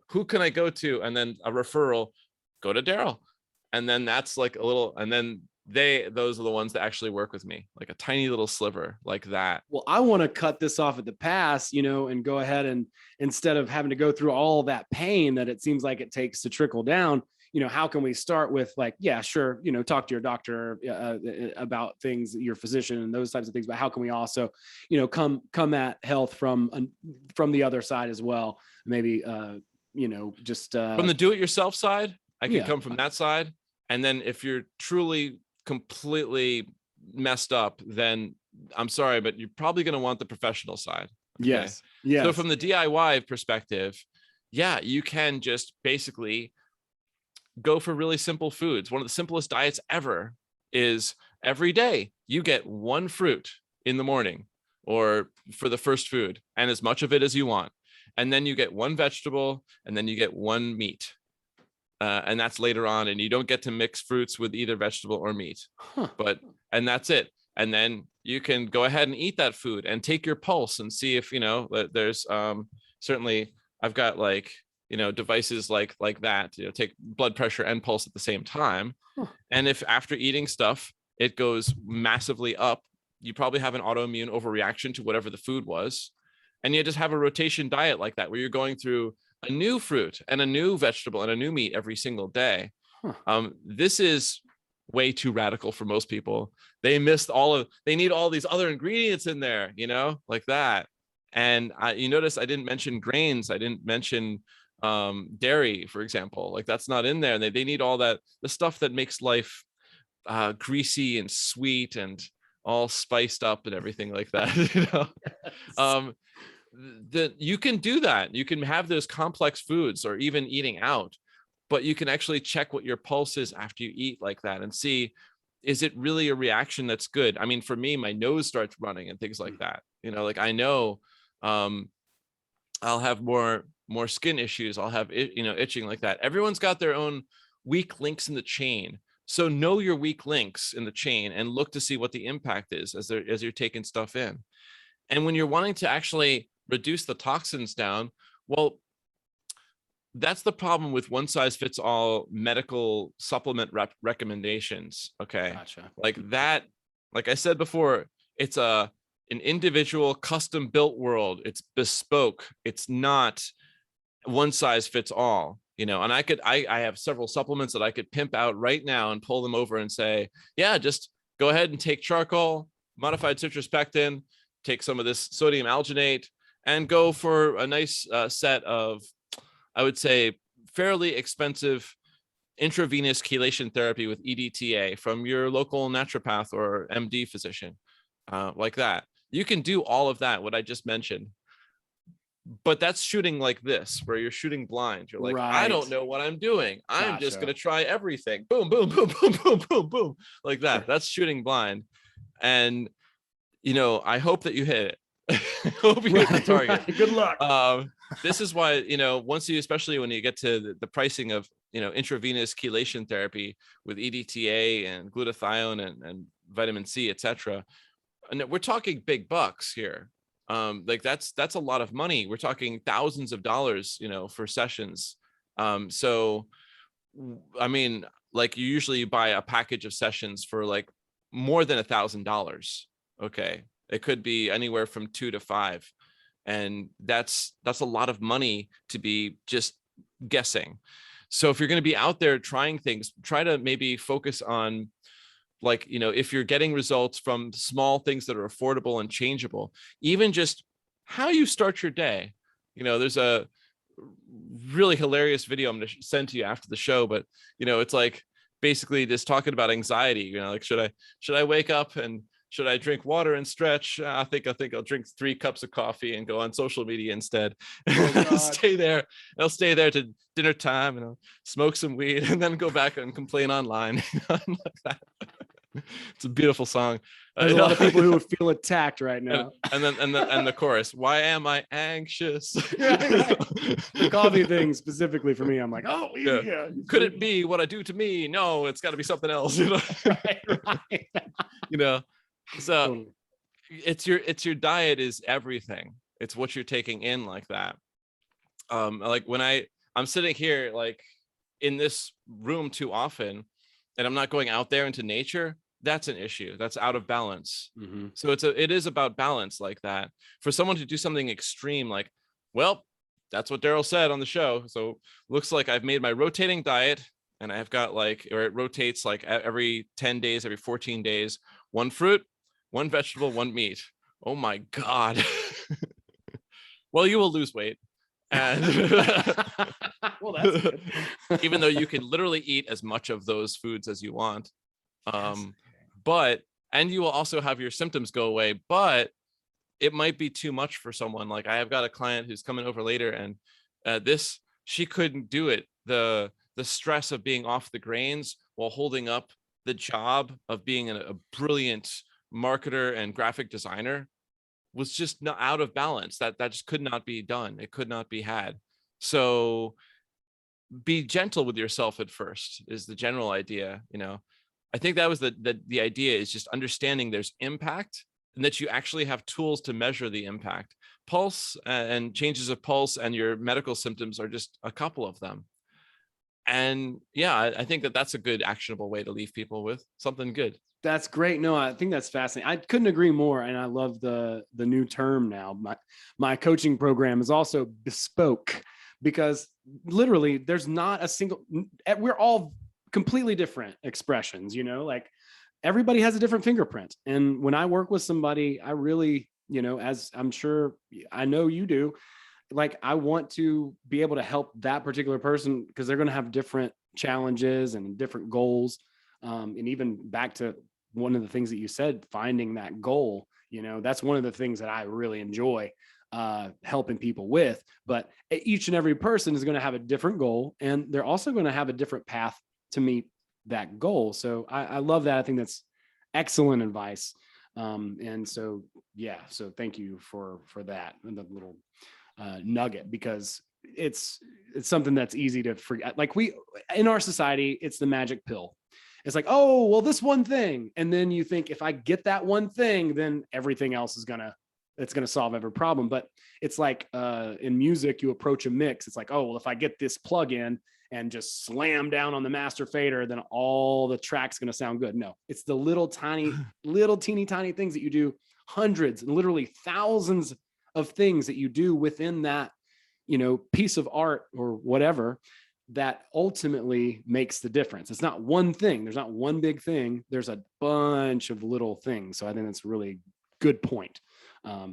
who can I go to? And then a referral, go to Darrell. And then that's like a little, and then those are the ones that actually work with me, like a tiny little sliver like that. Well, I want to cut this off at the pass, and go ahead and, instead of having to go through all that pain that it seems like it takes to trickle down, how can we start with, like, yeah, sure, talk to your doctor about things, your physician and those types of things, but how can we also, come at health from the other side as well? Maybe, just from the do-it-yourself side, I can come from that side. And then if you're truly completely messed up, then I'm sorry, but you're probably going to want the professional side. Okay? Yes. Yes. So from the DIY perspective, yeah, you can just basically go for really simple foods. One of the simplest diets ever is every day you get one fruit in the morning or for the first food, and as much of it as you want. And then you get one vegetable, and then you get one meat. And that's later on, and you don't get to mix fruits with either vegetable or meat, and that's it. And then you can go ahead and eat that food and take your pulse and see if, there's certainly, I've got like, devices like that, take blood pressure and pulse at the same time. And if after eating stuff, it goes massively up, you probably have an autoimmune overreaction to whatever the food was. And you just have a rotation diet like that, where you're going through a new fruit and a new vegetable and a new meat every single day. This is way too radical for most people. They need all these other ingredients in there, like that. And you notice I didn't mention grains. I didn't mention dairy, for example. Like, that's not in there. And they need all that, the stuff that makes life greasy and sweet and all spiced up and everything like that. Yes. That you can do that. You can have those complex foods or even eating out, but you can actually check what your pulse is after you eat like that and see, is it really a reaction that's good? I mean, for me, my nose starts running and things like that. Like I know I'll have more skin issues. I'll have, itching like that. Everyone's got their own weak links in the chain. So know your weak links in the chain and look to see what the impact is as you're taking stuff in. And when you're wanting to actually reduce the toxins down, well, that's the problem with one size fits all medical supplement recommendations. Okay. Gotcha. Like that, like I said before, it's an individual custom built world. It's bespoke. It's not one size fits all, and I have several supplements that I could pimp out right now and pull them over and say, yeah, just go ahead and take charcoal, modified citrus pectin, take some of this sodium alginate, and go for a nice set of, I would say, fairly expensive intravenous chelation therapy with EDTA from your local naturopath or MD physician, like that. You can do all of that, what I just mentioned. But that's shooting like this, where you're shooting blind. You're like, right. I don't know what I'm doing. I'm just going to try everything. Boom, boom, boom, boom, boom, boom, boom, like that. That's shooting blind. And, I hope that you hit it. I hope you hit the target. Right. Good luck. This is why, especially when you get to the pricing of, intravenous chelation therapy with EDTA and glutathione and vitamin C, etc. And we're talking big bucks here. Like that's a lot of money. We're talking thousands of dollars, for sessions. So, I mean, like you usually buy a package of sessions for like more than $1,000. Okay. It could be anywhere from 2 to 5. And that's a lot of money to be just guessing. So if you're going to be out there trying things, try to maybe focus on, like, if you're getting results from small things that are affordable and changeable, even just how you start your day. There's a really hilarious video I'm going to send to you after the show, but it's like basically just talking about anxiety. Like, should I wake up and should I drink water and stretch? I think I'll drink 3 cups of coffee and go on social media instead. Oh, stay there. I'll stay there to dinner time and I'll smoke some weed and then go back and complain online. Like that. It's a beautiful song. There's a lot of people who would feel attacked right now. And the chorus, why am I anxious? The coffee thing specifically for me, I'm like, oh yeah. Could it be what I do to me? No, it's got to be something else. Right. So Totally. it's your diet is everything. It's what you're taking in like that. Like when I'm sitting here like in this room too often and I'm not going out there into nature, that's an issue. That's out of balance. Mm-hmm. So it is about balance like that. For someone to do something extreme, like, well, that's what Darrell said on the show. So looks like I've made my rotating diet and I've got like, or it rotates like every 10 days, every 14 days, one fruit, one vegetable, one meat. Oh my God. Well, you will lose weight. And Well, that's good. even though you can literally eat as much of those foods as you want. Yes. But, and you will also have your symptoms go away, but it might be too much for someone. Like I have got a client who's coming over later and she couldn't do it. The stress of being off the grains while holding up the job of being a brilliant marketer and graphic designer was just not out of balance. That just could not be done. It could not be had. So be gentle with yourself at first is the general idea. I think that was the idea, is just understanding there's impact and that you actually have tools to measure the impact. Pulse and changes of pulse and your medical symptoms are just a couple of them. And yeah, I think that's a good actionable way to leave people with something good. That's great. No, I think that's fascinating. I couldn't agree more. And I love the new term now. My coaching program is also bespoke, because literally there's not a single, we're all completely different expressions, like everybody has a different fingerprint. And when I work with somebody, I really, as I'm sure I know you do, like I want to be able to help that particular person because they're going to have different challenges and different goals. And even back to one of the things that you said, finding that goal, that's one of the things that I really enjoy helping people with. But each and every person is going to have a different goal, and they're also going to have a different path to meet that goal. So I love that. I think that's excellent advice. And so, yeah, so thank you for that and the little nugget, because it's something that's easy to forget. Like in our society, it's the magic pill. It's like, oh, well, this one thing. And then you think, if I get that one thing, then everything else is it's going to solve every problem. But it's like in music, you approach a mix. It's like, oh, well, if I get this plug in and just slam down on the master fader, then all the track's going to sound good. No, it's the little teeny tiny things that you do, hundreds and literally thousands of things that you do within that, piece of art or whatever, that ultimately makes the difference. It's not one thing. There's not one big thing. There's a bunch of little things. So I think that's a really good point.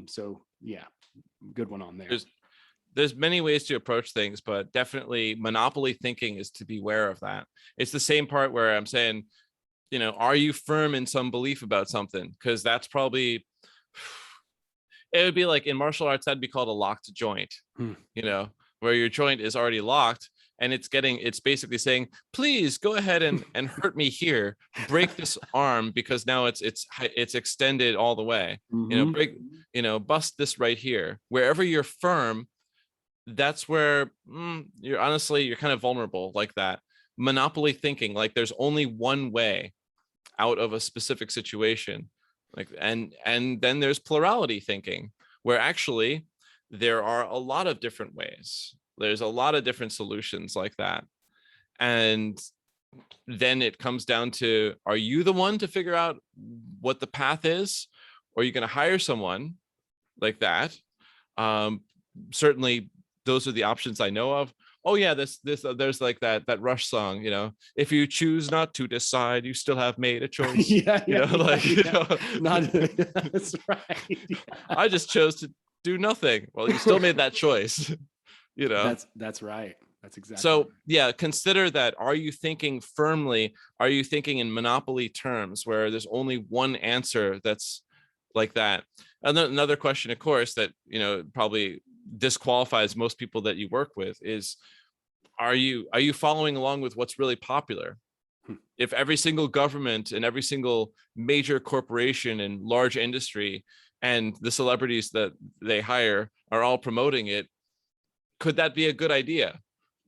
So yeah, good one on there. There's many ways to approach things, but definitely monopoly thinking is to beware of that. It's the same part where I'm saying, are you firm in some belief about something? Because that's probably, it would be like in martial arts, that'd be called a locked joint, where your joint is already locked. And it's basically saying, please go ahead and hurt me here, break this arm, because now it's extended all the way, break, bust this right here. Wherever you're firm, that's where you're kind of vulnerable like that. Monopoly thinking, like there's only one way out of a specific situation. Like, and then there's plurality thinking, where actually there are a lot of different ways. There's a lot of different solutions like that. And then it comes down to, are you the one to figure out what the path is? Or are you going to hire someone like that? Certainly those are the options I know of. Oh yeah, there's like that Rush song, if you choose not to decide, you still have made a choice. That's right. Yeah. I just chose to do nothing. Well, you still made that choice. That's right. That's exactly so right. Yeah, consider that. Are you thinking firmly? Are you thinking in monopoly terms, where there's only one answer that's like that? And then another question, of course, that probably disqualifies most people that you work with is, are you following along with what's really popular? If every single government and every single major corporation and large industry and the celebrities that they hire are all promoting it, could that be a good idea?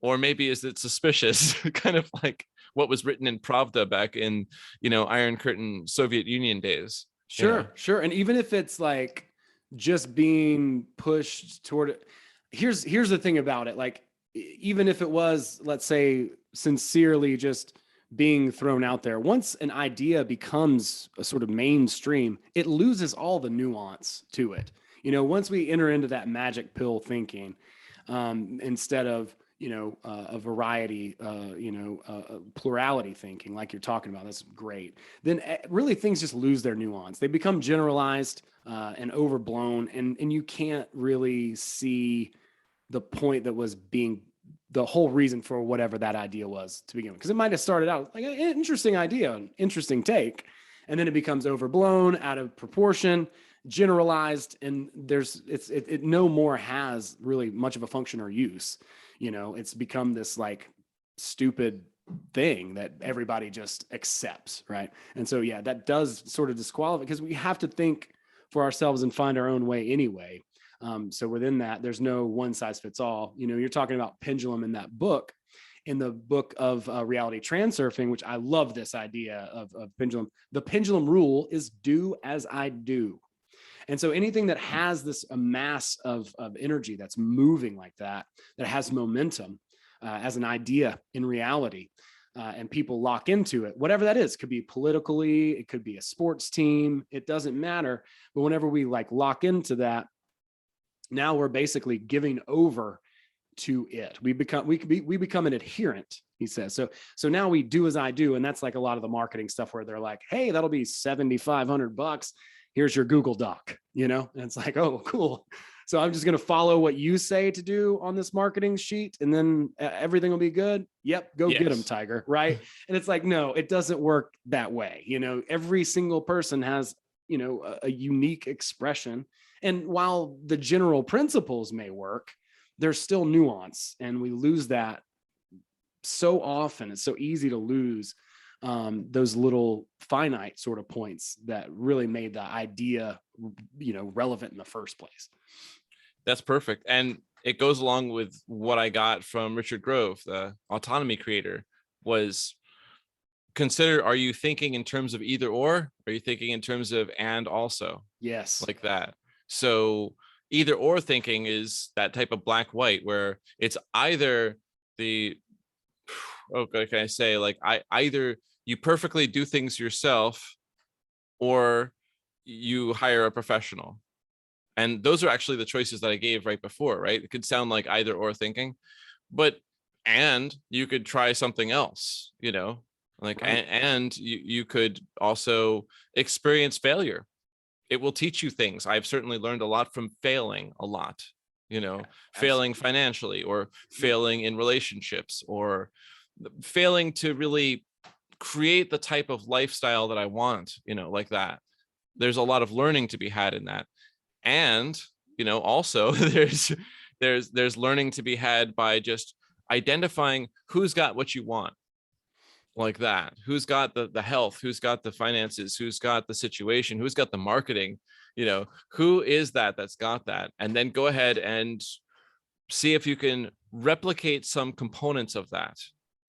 Or maybe is it suspicious? Kind of like what was written in Pravda back in, Iron Curtain Soviet Union days. Sure. And even if it's like just being pushed toward it, here's the thing about it. Like, even if it was, let's say, sincerely just being thrown out there, once an idea becomes a sort of mainstream, it loses all the nuance to it. Once we enter into that magic pill thinking, instead of, a variety, plurality thinking, like you're talking about, that's great. Then really things just lose their nuance. They become generalized and overblown, and you can't really see the point that was being the whole reason for whatever that idea was to begin with. Because it might have started out like an interesting idea, an interesting take, and then it becomes overblown, out of proportion, generalized, and it no more has really much of a function or use. It's become this like stupid thing that everybody just accepts, right? And so yeah, that does sort of disqualify, because we have to think for ourselves and find our own way anyway. So within that, there's no one size fits all. You're talking about pendulum in that book, in the book of reality transurfing, which I love this idea of pendulum. The pendulum rule is do as I do. And so anything that has this a mass of energy that's moving like that has momentum as an idea in reality, and people lock into it, whatever that is, could be politically, it could be a sports team, it doesn't matter. But whenever we like lock into that, now we're basically giving over to it. We become an adherent, he says. So now we do as I do. And that's like a lot of the marketing stuff where they're like, hey, that'll be $7,500. Here's your Google Doc, and it's like, oh, cool. So I'm just going to follow what you say to do on this marketing sheet, and then everything will be good. Yep. Go get them, Tiger. Right. And it's like, no, it doesn't work that way. Every single person has, a unique expression. And while the general principles may work, there's still nuance, and we lose that so often. It's so easy to lose those little finite sort of points that really made the idea, relevant in the first place. That's perfect. And it goes along with what I got from Richard Grove, the autonomy creator, was consider, are you thinking in terms of either or? Are you thinking in terms of and also? Yes. Like that. So either or thinking is that type of black white, where it's either can I say, like, either you perfectly do things yourself or you hire a professional. And those are actually the choices that I gave right before, right? It could sound like either or thinking, and you could try something else, like, right. And you could also experience failure. It will teach you things. I've certainly learned a lot from failing a lot, failing financially, or failing in relationships, or failing to really create the type of lifestyle that I want, like that. There's a lot of learning to be had in that. And, also there's learning to be had by just identifying who's got what you want, like that, who's got the health, who's got the finances, who's got the situation, who's got the marketing, who is that's got that, and then go ahead and see if you can replicate some components of that.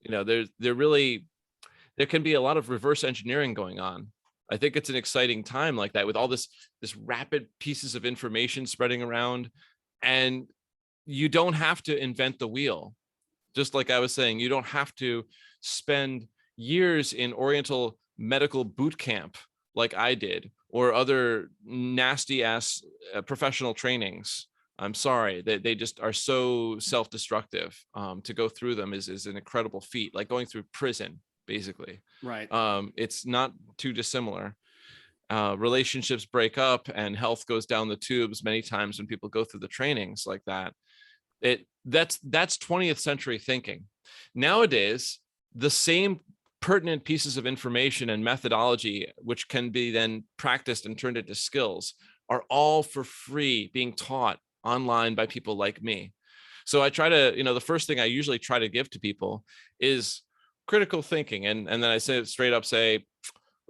There can be a lot of reverse engineering going on. I think it's an exciting time like that, with all this rapid pieces of information spreading around, and you don't have to invent the wheel. Just like I was saying, you don't have to spend years in Oriental medical boot camp like I did, or other nasty ass professional trainings. I'm sorry, they just are so self-destructive. To go through them is an incredible feat, like going through prison, basically. Right. It's not too dissimilar. Relationships break up and health goes down the tubes many times when people go through the trainings like that. That's 20th century thinking. Nowadays, the same pertinent pieces of information and methodology, which can be then practiced and turned into skills, are all for free being taught online by people like me. So I try to, the first thing I usually try to give to people is critical thinking. And then I say straight up,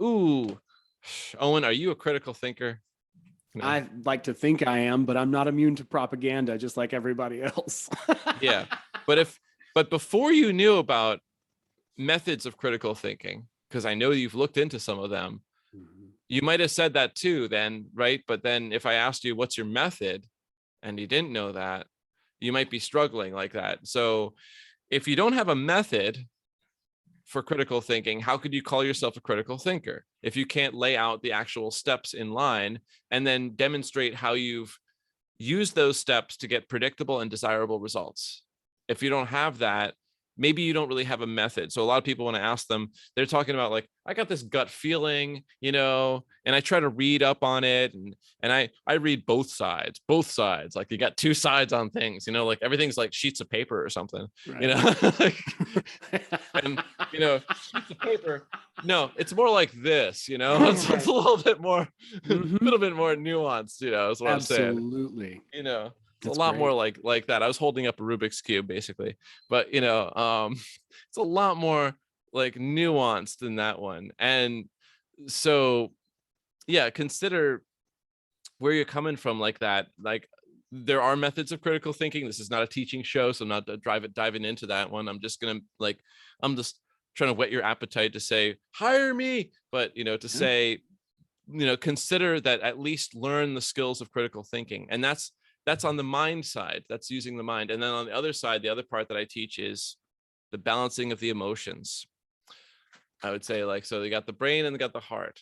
ooh, Owen, are you a critical thinker? No. I like to think I am, but I'm not immune to propaganda, just like everybody else. Yeah. But before you knew about methods of critical thinking, because I know you've looked into some of them, you might have said that too then, right? But then if I asked you, what's your method? And you didn't know that, you might be struggling like that. So if you don't have a method for critical thinking, how could you call yourself a critical thinker if you can't lay out the actual steps in line and then demonstrate how you've used those steps to get predictable and desirable results? If you don't have that, maybe you don't really have a method. So a lot of people, when I ask them, they're talking about like, I got this gut feeling, and I try to read up on it, and I read both sides, like you got two sides on things, like everything's like sheets of paper or something, Right. like, and sheets of paper. No, it's more like this, it's, it's a little bit more, a little bit more nuanced, is what I'm saying. Absolutely. It's a lot more like that. I was holding up a Rubik's Cube basically, but it's a lot more like nuanced than that one. And so, yeah, consider where you're coming from like that. Like there are methods of critical thinking. This is not a teaching show, so I'm not diving into that one. I'm just trying to whet your appetite to say, hire me, but say, consider that, at least learn the skills of critical thinking. And that's on the mind side. That's using the mind. And then on the other side, the other part that I teach is the balancing of the emotions. I would say, like, so they got the brain and they got the heart.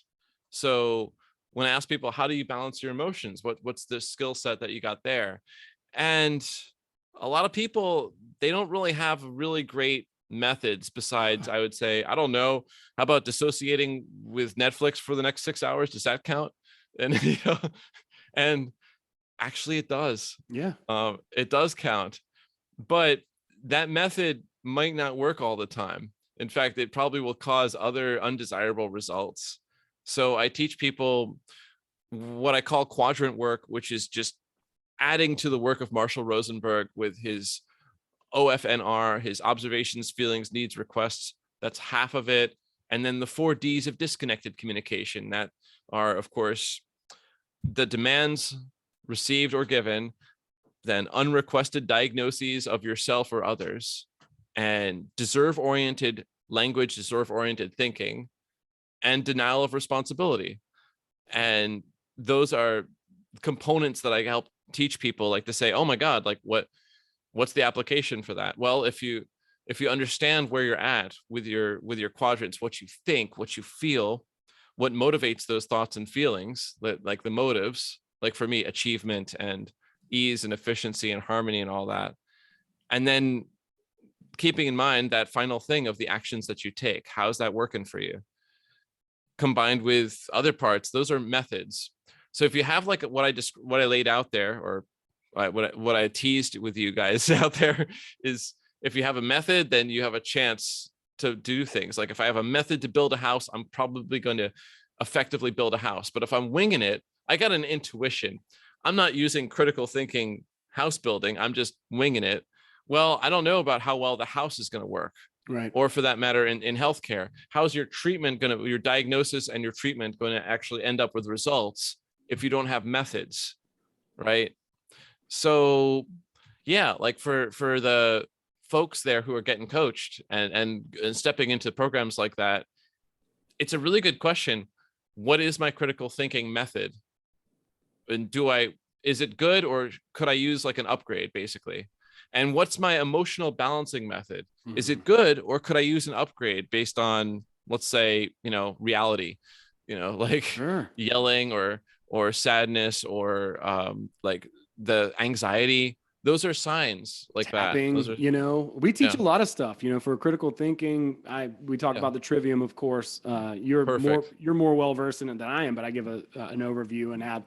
So when I ask people, how do you balance your emotions? What's the skill set that you got there? And a lot of people, they don't really have really great methods besides, I would say, I don't know, how about dissociating with Netflix for the next 6 hours? Does that count? And, and actually it does. Yeah. It does count, but that method might not work all the time. In fact, it probably will cause other undesirable results. So I teach people what I call quadrant work, which is just adding to the work of Marshall Rosenberg with his OFNR, his observations, feelings, needs, requests. That's half of it. And then the 4 Ds of disconnected communication, that are, of course, the demands received or given, then unrequested diagnoses of yourself or others, and deserve-oriented language, deserve-oriented thinking, and denial of responsibility. And those are components that I help teach people, like to say, oh my God, like what's the application for that? Well, if you understand where you're at with your quadrants, what you think, what you feel, what motivates those thoughts and feelings, like the motives, like for me, achievement and ease and efficiency and harmony and all that. And then keeping in mind that final thing of the actions that you take, how's that working for you? Combined with other parts, those are methods. So if you have like what I laid out there, or what I teased with you guys out there, is if you have a method, then you have a chance to do things. Like if I have a method to build a house, I'm probably going to effectively build a house. But if I'm winging it, I got an intuition. I'm not using critical thinking house building. I'm just winging it. Well, I don't know about how well the house is going to work. Right. Or for that matter, in healthcare, how's your treatment your diagnosis and your treatment going to actually end up with results if you don't have methods, right? So yeah, like for the folks there who are getting coached and stepping into programs like that, it's a really good question. What is my critical thinking method? And is it good, or could I use like an upgrade basically? And what's my emotional balancing method? Mm-hmm. Is it good, or could I use an upgrade based on, let's say, reality, like sure, yelling or sadness or like the anxiety? Those are signs like tapping, that. Those are, we teach a lot of stuff, for critical thinking. We talk about the trivium, of course. You're more well-versed in it than I am, but I give an overview and have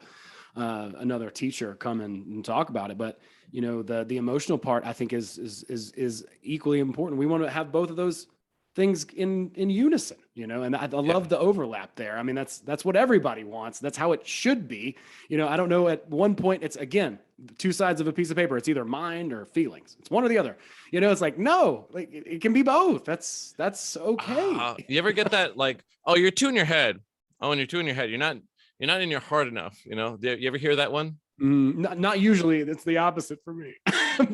another teacher come and talk about it. But the emotional part, I think is equally important. We want to have both of those things in unison, and I love the overlap there. I mean, that's what everybody wants. That's how it should be. I don't know, at one point it's, again, two sides of a piece of paper. It's either mind or feelings. It's one or the other. It's like, no, like it can be both. That's okay. You ever get that, like, oh, you're two in your head. Oh, and you're two in your head. You're not in your heart enough. You ever hear that one? Not usually. That's the opposite for me.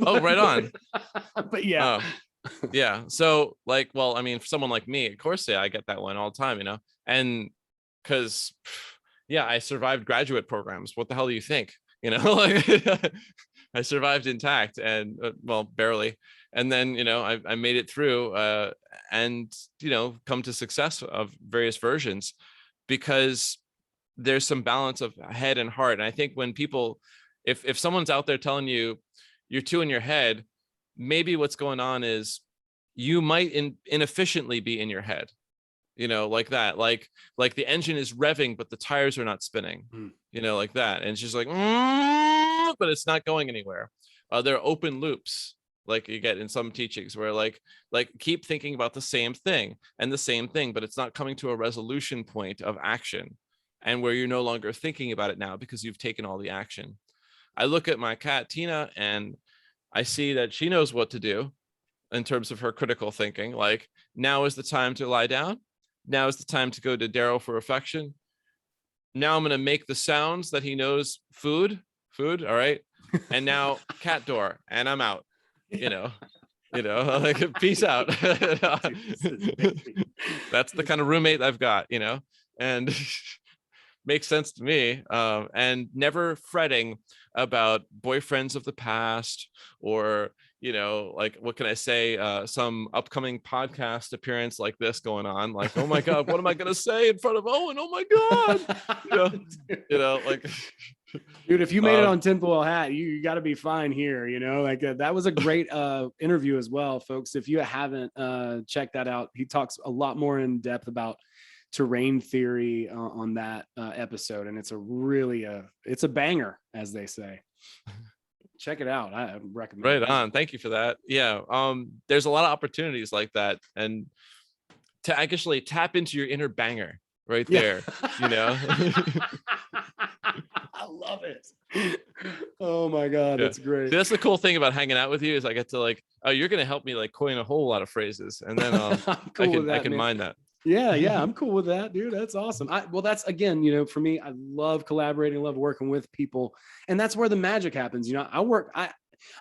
Oh, right on. But yeah. Yeah. So for someone like me, of course, I get that one all the time, and because yeah, I survived graduate programs. What the hell do you think? You know, like I survived intact and well, barely. And then, you know, I made it through and, you know, come to success of various versions because there's some balance of head and heart. And I think when people, if someone's out there telling you you're too in your head, maybe what's going on is you might inefficiently be in your head, you know, like that, like the engine is revving, but the tires are not spinning, you know, like that. And it's just like, but it's not going anywhere. There are open loops like you get in some teachings where like keep thinking about the same thing and the same thing, but it's not coming to a resolution point of action and where you're no longer thinking about it now because you've taken all the action. I look at my cat, Tina, and I see that she knows what to do in terms of her critical thinking. Like, now is the time to lie down. Now is the time to go to Darrell for affection. Now I'm going to make the sounds that he knows, food. All right. And now cat door, and I'm out, you know, like peace out. That's the kind of roommate I've got, you know, and makes sense to me. And never fretting about boyfriends of the past or, you know, like, what can I say? Some upcoming podcast appearance like this going on, like, oh my God, what am I going to say in front of Owen? Oh my God. You know, like, dude, if you made it on Tinfoil Hat, you got to be fine here. You know, like that was a great interview as well, folks. If you haven't checked that out, he talks a lot more in depth about terrain theory on that episode, and it's a really it's a banger, as they say. Check it out. I recommend. Right on. Thank you for that. Yeah. There's a lot of opportunities like that, and to actually tap into your inner banger right there, you know. I love it. Oh my God, that's great. That's the cool thing about hanging out with you is I get to like, oh, you're going to help me like coin a whole lot of phrases, and then I can mind that. Yeah, I'm cool with that, dude. That's awesome. Well, that's, again, you know, for me, I love collaborating, love working with people, and that's where the magic happens. You know,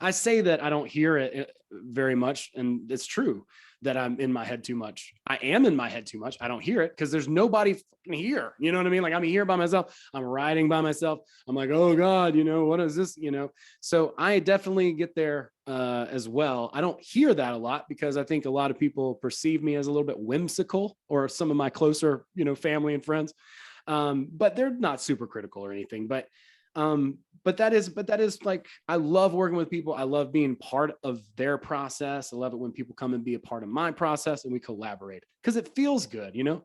I say that I don't hear it very much, and it's true that I'm in my head too much. I am in my head too much. I don't hear it because there's nobody fucking here. You know what I mean? Like, I'm here by myself. I'm riding by myself. I'm like, oh God, you know, what is this? You know, so I definitely get there as well. I don't hear that a lot because I think a lot of people perceive me as a little bit whimsical, or some of my closer, you know, family and friends. But they're not super critical or anything. But that is like, I love working with people. I love being part of their process. I love it when people come and be a part of my process and we collaborate because it feels good. You know,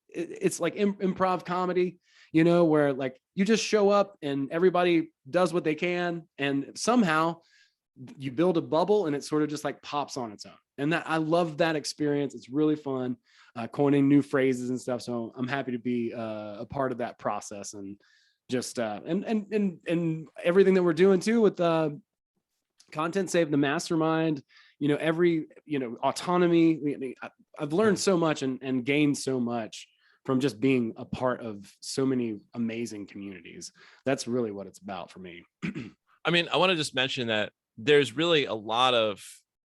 it's like improv comedy, you know, where like you just show up and everybody does what they can, and somehow you build a bubble and it sort of just like pops on its own. And that, I love that experience. It's really fun, coining new phrases and stuff. So I'm happy to be a part of that process, and just and everything that we're doing too with Content Save, the mastermind, you know, autonomy. I've learned so much and gained so much from just being a part of so many amazing communities. That's really what it's about for me. I mean, I want to just mention that there's really a lot of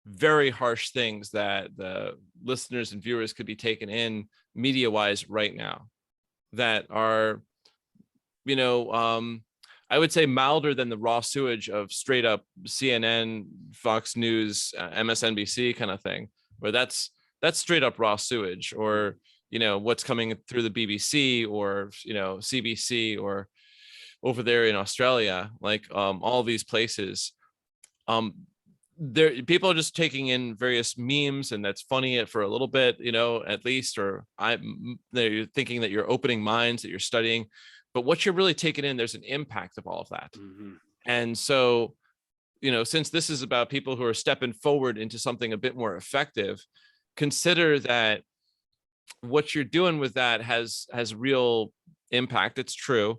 very harsh things that the listeners and viewers could be taken in media wise right now that are, you know, I would say milder than the raw sewage of straight up CNN, Fox News, MSNBC kind of thing, where that's straight up raw sewage, or, you know, what's coming through the BBC or, you know, CBC or over there in Australia, like all these places. There, people are just taking in various memes, and that's funny for a little bit, you know, at least, or they're thinking that you're opening minds, that you're studying. But what you're really taking in, there's an impact of all of that. Mm-hmm. And so, you know, since this is about people who are stepping forward into something a bit more effective, consider that what you're doing with that has real impact. It's true.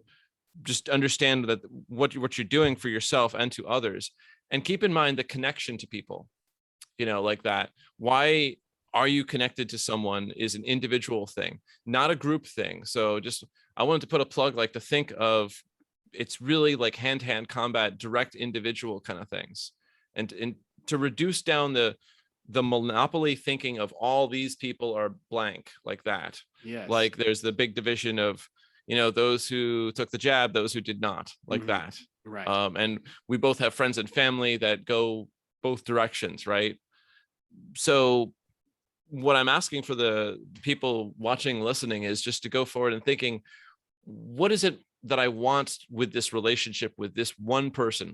Just understand that what you're doing for yourself and to others, and keep in mind the connection to people, you know, like that. Why are you connected to someone is an individual thing, not a group thing. So just, I wanted to put a plug, like, to think of, it's really like hand-to-hand combat, direct individual kind of things. And to reduce down the monopoly thinking of all these people are blank, like that. Yes. Like there's the big division of, those who took the jab, those who did not, like that. Right. And we both have friends and family that go both directions, right? So what I'm asking for the people watching, listening, is just to go forward and thinking, what is it that I want with this relationship with this one person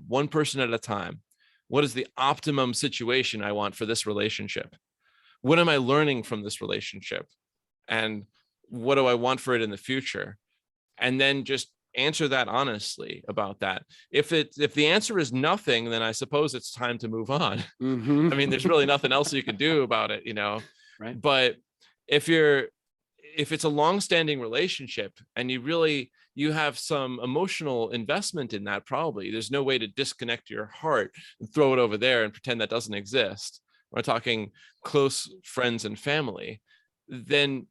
at a time? What is the optimum situation I want for this relationship? What am I learning from this relationship? And what do I want for it in the future? And then just answer that honestly about that. If the answer is nothing, then I suppose it's time to move on. I mean, there's really nothing else you can do about it, Right. But if it's a long-standing relationship and you have some emotional investment in that, probably there's no way to disconnect your heart and throw it over there and pretend that doesn't exist. We're talking close friends and family. Then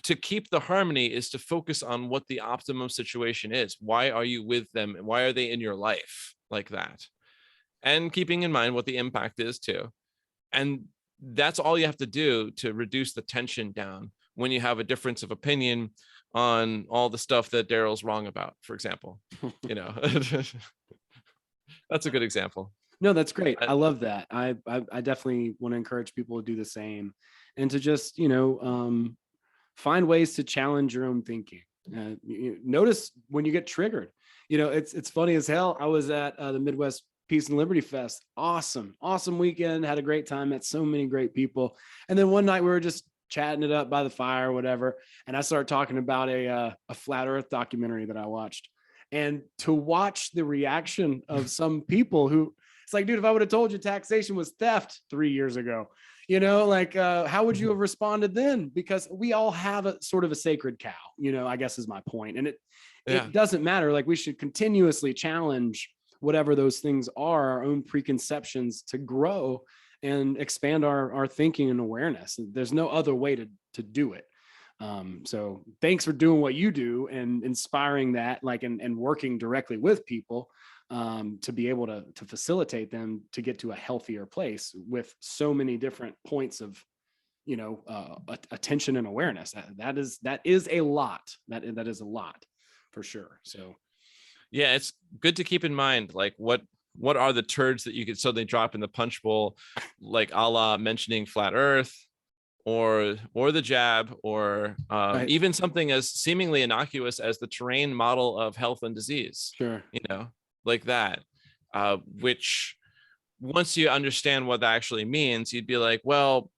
to keep the harmony is to focus on what the optimum situation is. Why are you with them? Why are they in your life like that? And keeping in mind what the impact is too. And that's all you have to do to reduce the tension down when you have a difference of opinion on all the stuff that Darrell's wrong about, for example. That's a good example. No, that's great. I love that. I definitely want to encourage people to do the same, and to just, find ways to challenge your own thinking. Notice when you get triggered. It's funny as hell. I was at the Midwest Peace and Liberty Fest. Awesome weekend. Had a great time. Met so many great people. And then one night we were just chatting it up by the fire or whatever. And I started talking about a flat earth documentary that I watched. And to watch the reaction of some people who, it's like, dude, if I would have told you taxation was theft 3 years ago, how would you have responded then? Because we all have a sort of a sacred cow, I guess is my point. And it doesn't matter. Like, we should continuously challenge whatever those things are, our own preconceptions, to grow and expand our thinking and awareness. There's no other way to do it. So thanks for doing what you do and inspiring that, and working directly with people to be able to facilitate them to get to a healthier place with so many different points of, attention and awareness. That is a lot. That is a lot for sure. So yeah, it's good to keep in mind, like, what are the turds that you could suddenly drop in the punch bowl, like a la mentioning flat earth or the jab, or right. even something as seemingly innocuous as the terrain model of health and disease. Sure. Like that, which once you understand what that actually means, you'd be like, well,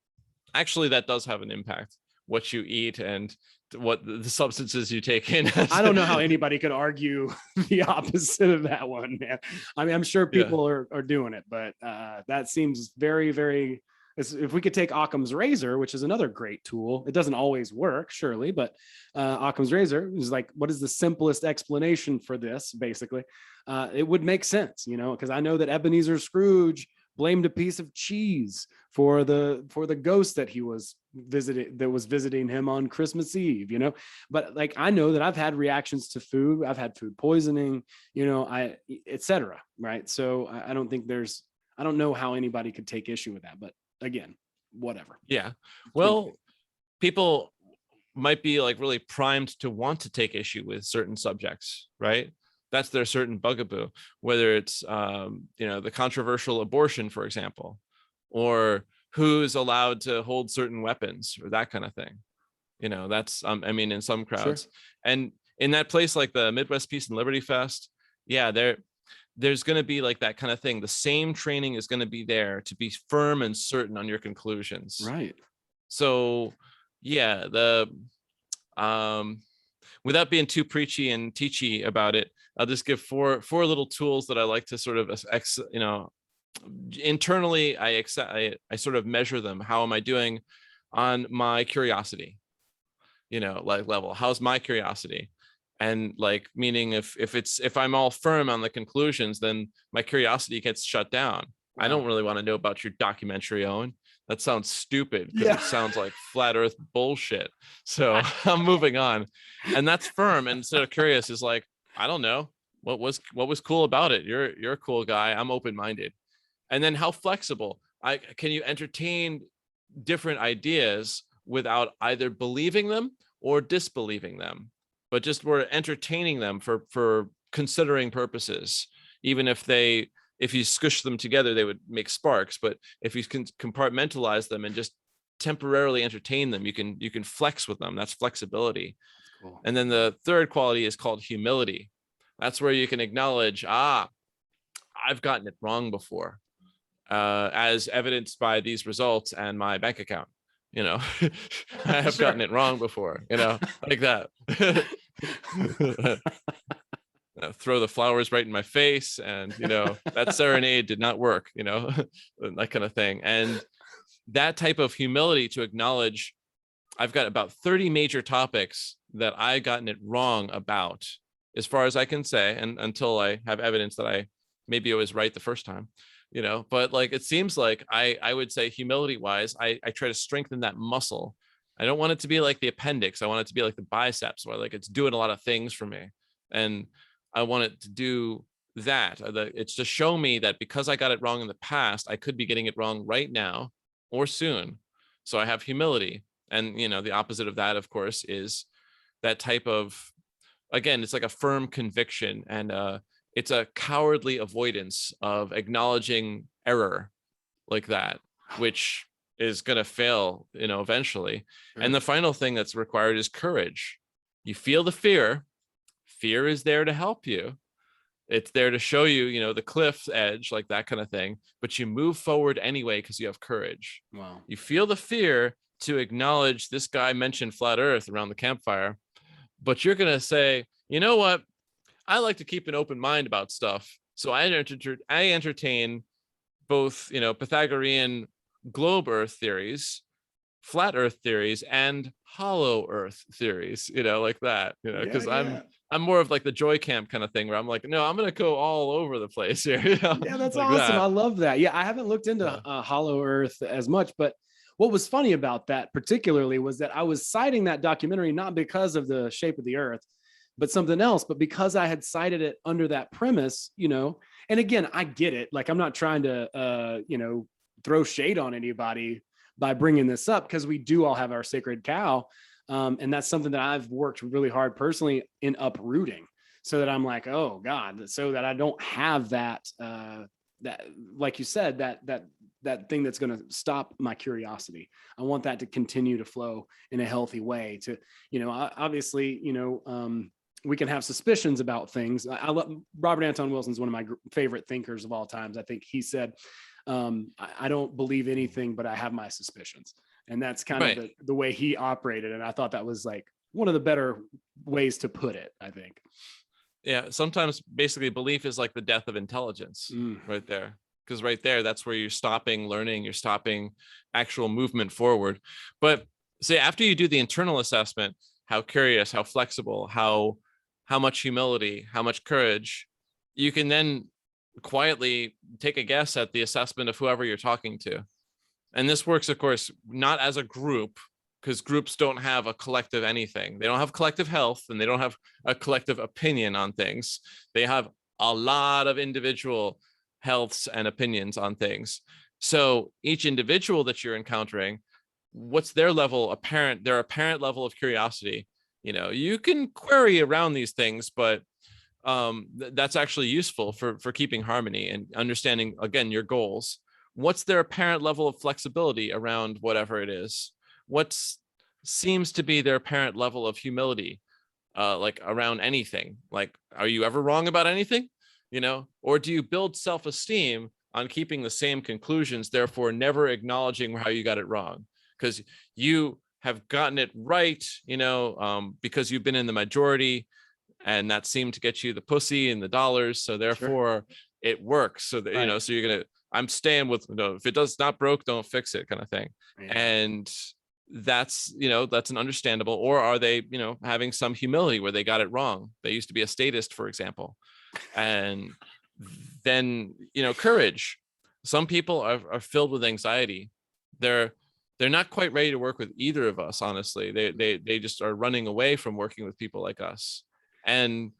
actually that does have an impact, what you eat and what the substances you take in. I don't know how anybody could argue the opposite of that one, man. I mean, I'm sure people are doing it, but that seems very, very, if we could take Occam's razor, which is another great tool, it doesn't always work, surely, but Occam's razor is like, what is the simplest explanation for this? Basically, it would make sense, because I know that Ebenezer Scrooge blamed a piece of cheese for the ghost that he was visiting him on Christmas Eve, but like, I know that I've had reactions to food. I've had food poisoning, etc. Right. So I don't know how anybody could take issue with that, but again, whatever. Yeah. Well, people might be like really primed to want to take issue with certain subjects, right? That's their certain bugaboo, whether it's, the controversial abortion, for example, or who's allowed to hold certain weapons or that kind of thing. That's, in some crowds. Sure. And in that place, like the Midwest Peace and Liberty Fest, there's going to be like that kind of thing. The same training is going to be there to be firm and certain on your conclusions. Right. So yeah, without being too preachy and teachy about it, I'll just give four little tools that I like to sort of, internally, I sort of measure them. How am I doing on my curiosity? Like level, how's my curiosity? And like, meaning if I'm all firm on the conclusions, then my curiosity gets shut down. Wow. I don't really want to know about your documentary, Owen. That sounds stupid because it sounds like flat earth bullshit. So I'm moving on. And that's firm. And instead of curious is like, I don't know what was cool about it. You're a cool guy. I'm open-minded. And then how flexible can you entertain different ideas without either believing them or disbelieving them, but just we're entertaining them for considering purposes. Even if you squish them together, they would make sparks. But if you can compartmentalize them and just temporarily entertain them, you can flex with them. That's flexibility. That's cool. And then the third quality is called humility. That's where you can acknowledge, I've gotten it wrong before, as evidenced by these results and my bank account. I have gotten it wrong before, like that. Throw the flowers right in my face, and that serenade did not work, that kind of thing. And that type of humility to acknowledge, I've got about 30 major topics that I gotten it wrong about, as far as I can say, and until I have evidence that maybe I was right the first time, but like, it seems like I would say humility wise, I try to strengthen that muscle. I don't want it to be like the appendix. I want it to be like the biceps, where like it's doing a lot of things for me. And I want it to do that. It's to show me that because I got it wrong in the past, I could be getting it wrong right now or soon. So I have humility. And, the opposite of that, of course, is that type of, again, it's like a firm conviction, and it's a cowardly avoidance of acknowledging error like that, which is going to fail, eventually. Sure. And the final thing that's required is courage. You feel the fear. Fear is there to help you. It's there to show you, the cliff's edge, like that kind of thing. But you move forward anyway because you have courage. Wow. You feel the fear to acknowledge this guy mentioned flat earth around the campfire, but you're going to say, you know what? I like to keep an open mind about stuff. So I entertain both, Pythagorean globe earth theories, flat earth theories, and hollow earth theories, like that, because I'm more of like the joy camp kind of thing, where I'm like, no, I'm going to go all over the place here. Yeah, that's like awesome. That. I love that. Yeah, I haven't looked into hollow earth as much, but what was funny about that particularly was that I was citing that documentary not because of the shape of the earth, but something else, but because I had cited it under that premise, and again, I get it. Like, I'm not trying to, throw shade on anybody by bringing this up, because we do all have our sacred cow. And that's something that I've worked really hard personally in uprooting, so that I'm like, oh God, so that I don't have that, like you said, that thing that's going to stop my curiosity. I want that to continue to flow in a healthy way to, obviously, we can have suspicions about things. I love Robert Anton Wilson's one of my favorite thinkers of all times. I think he said, I don't believe anything, but I have my suspicions. And that's kind of the way he operated. And I thought that was like one of the better ways to put it, I think. Yeah. Sometimes basically belief is like the death of intelligence right there. Because right there, that's where you're stopping learning, you're stopping actual movement forward. But say after you do the internal assessment, how curious, how flexible, how much humility, how much courage, you can then quietly take a guess at the assessment of whoever you're talking to. And this works, of course, not as a group, because groups don't have a collective anything. They don't have collective health, and they don't have a collective opinion on things. They have a lot of individual healths and opinions on things. So each individual that you're encountering, what's their apparent level of curiosity? You can query around these things, but that's actually useful for keeping harmony and understanding, again, your goals. What's their apparent level of flexibility around whatever it is? What seems to be their apparent level of humility, like around anything? Like, are you ever wrong about anything? Or do you build self-esteem on keeping the same conclusions, therefore never acknowledging how you got it wrong? Because you have gotten it right, because you've been in the majority, and that seemed to get you the pussy and the dollars. So therefore it works. So that, so you're I'm staying with, if it does not broke, don't fix it kind of thing. Yeah. And that's, that's an understandable. Or are they, having some humility where they got it wrong? They used to be a statist, for example. And then, courage. Some people are filled with anxiety. They're not quite ready to work with either of us, honestly. They just are running away from working with people like us. And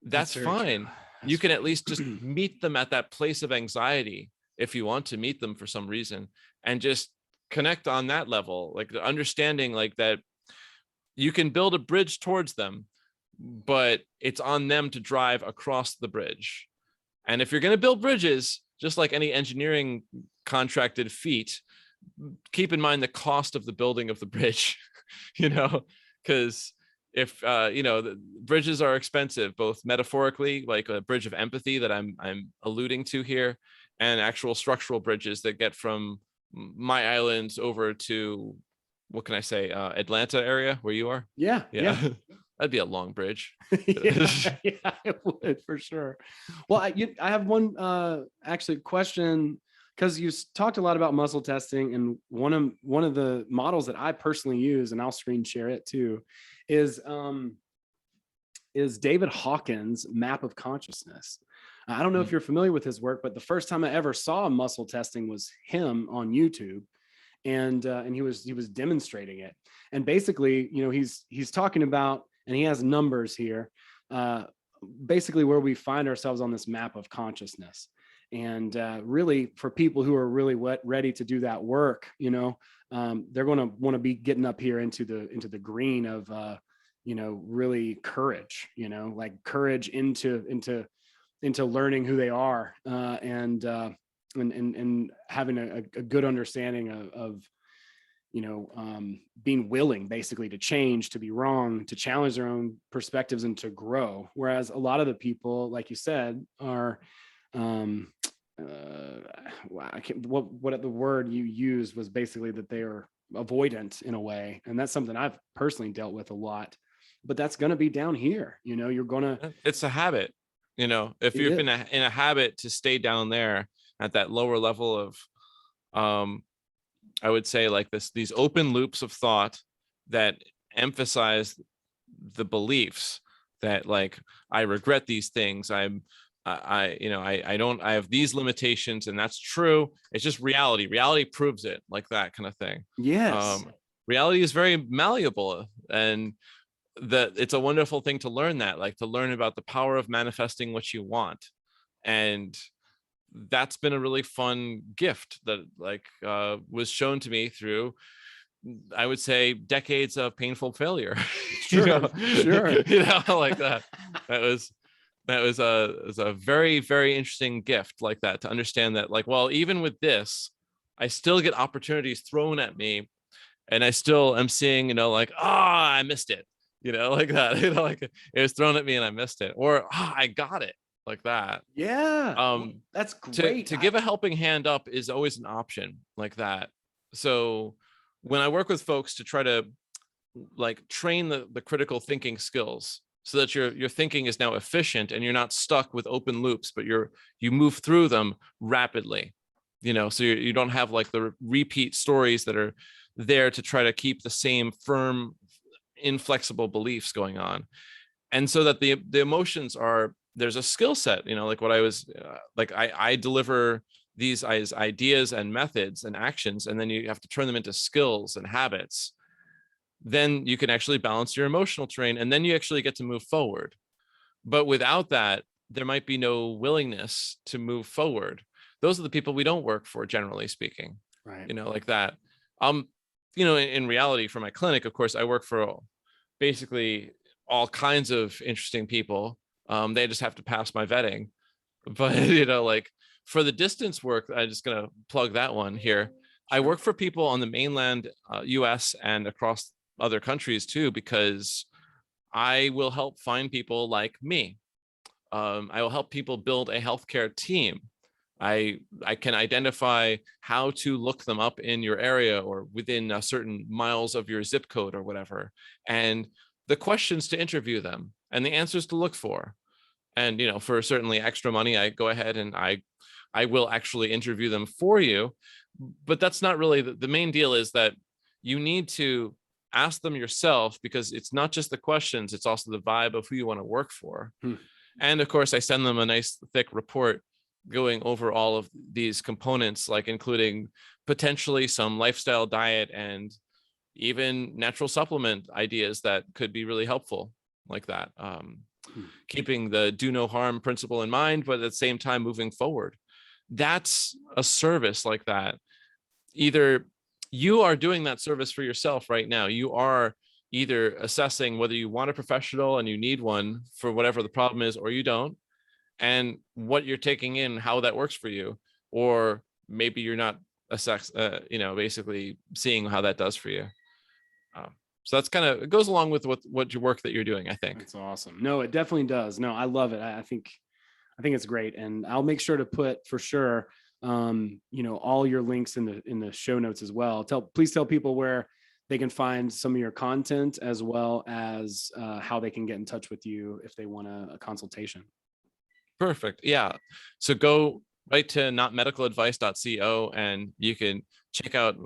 that's fine. You can at least just meet them at that place of anxiety if you want to meet them for some reason, and just connect on that level, like the understanding, like that you can build a bridge towards them, but it's on them to drive across the bridge. And if you're going to build bridges, just like any engineering contracted feat, keep in mind the cost of the building of the bridge, because if the bridges are expensive, both metaphorically, like a bridge of empathy that I'm alluding to here, and actual structural bridges that get from my island over to, what can I say, Atlanta area where you are. Yeah. That'd be a long bridge. yeah, it would for sure. Well, I have one actually question, because you talked a lot about muscle testing, and one of the models that I personally use, and I'll screen share it too, is David Hawkins' map of consciousness. I don't know if you're familiar with his work, but the first time I ever saw muscle testing was him on YouTube, and he was demonstrating it. And basically, he's talking about, and he has numbers here, basically where we find ourselves on this map of consciousness. And really, for people who are really ready to do that work, they're going to want to be getting up here into the green of, really courage, like courage into learning who they are, and having a good understanding of being willing basically to change, to be wrong, to challenge their own perspectives, and to grow. Whereas a lot of the people, like you said, are I can't, what the word you used was basically that they are avoidant in a way, and that's something I've personally dealt with a lot. But that's going to be down here. You're going to. It's a habit. If you've been in a habit to stay down there at that lower level of, I would say, like these open loops of thought that emphasize the beliefs that, like, I regret these things. I have these limitations, and that's true. It's just reality. Reality proves it, like that kind of thing. Yes. Reality is very malleable, and that it's a wonderful thing to learn that, like to learn about the power of manifesting what you want. And that's been a really fun gift that was shown to me through, I would say, decades of painful failure. Sure. Like that. That was a very, very interesting gift, like that, to understand that, like, well, even with this, I still get opportunities thrown at me, and I still am seeing, I missed it, like that, like it was thrown at me and I missed it, or I got it, like that. Yeah. That's great. To give a helping hand up is always an option, like that. So when I work with folks to try to, like, train the critical thinking skills, so that your thinking is now efficient and you're not stuck with open loops, but you move through them rapidly, so you don't have like the repeat stories that are there to try to keep the same firm, inflexible beliefs going on. And so that the emotions are, there's a skill set, like what I was I deliver these as ideas and methods and actions, and then you have to turn them into skills and habits. Then you can actually balance your emotional terrain, and then you actually get to move forward. But without that, there might be no willingness to move forward. Those are the people we don't work for, generally speaking, right? Like that. In reality, for my clinic, of course, I work for basically all kinds of interesting people. They just have to pass my vetting. But, like for the distance work, I'm just going to plug that one here. I work for people on the mainland US and across other countries too, because I will help find people like me. I will help people build a healthcare team. I can identify how to look them up in your area or within a certain miles of your zip code or whatever, and the questions to interview them and the answers to look for. And, for certainly extra money, I go ahead and I will actually interview them for you. But that's not really the main deal. Is that you need to ask them yourself, because it's not just the questions, it's also the vibe of who you want to work for. And of course, I send them a nice thick report going over all of these components, like including potentially some lifestyle, diet, and even natural supplement ideas that could be really helpful, like that. Keeping the do no harm principle in mind, but at the same time moving forward. That's a service like that. Either you are doing that service for yourself right now. You are either assessing whether you want a professional and you need one for whatever the problem is, or you don't, and what you're taking in, how that works for you, or maybe you're not basically seeing how that does for you. So that's kind of, it goes along with what your work that you're doing, I think. That's awesome. No, it definitely does. No, I love it. I think it's great. And I'll make sure to put for sure, all your links in the show notes as well. Please tell people where they can find some of your content, as well as how they can get in touch with you if they want a consultation. Perfect. Yeah. So go right to notmedicaladvice.co and you can check out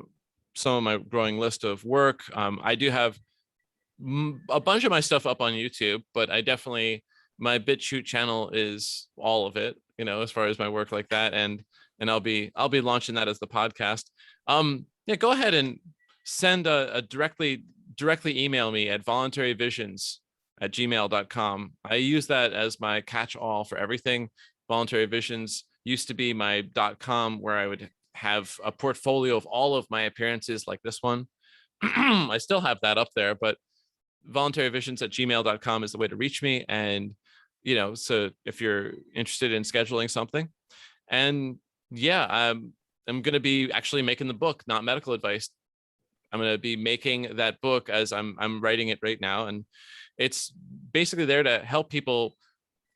some of my growing list of work. I do have a bunch of my stuff up on YouTube, but my BitChute channel is all of it, as far as my work like that. And I'll be launching that as the podcast. Go ahead and send directly email me at voluntaryvisions@gmail.com. I use that as my catch-all for everything. Voluntary Visions used to be my .com, where I would have a portfolio of all of my appearances like this one. I still have that up there, but voluntaryvisions@gmail.com is the way to reach me. And, so if you're interested in scheduling something, and I'm going to be actually making the book, Not Medical Advice. I'm going to be making that book as I'm writing it right now. And it's basically there to help people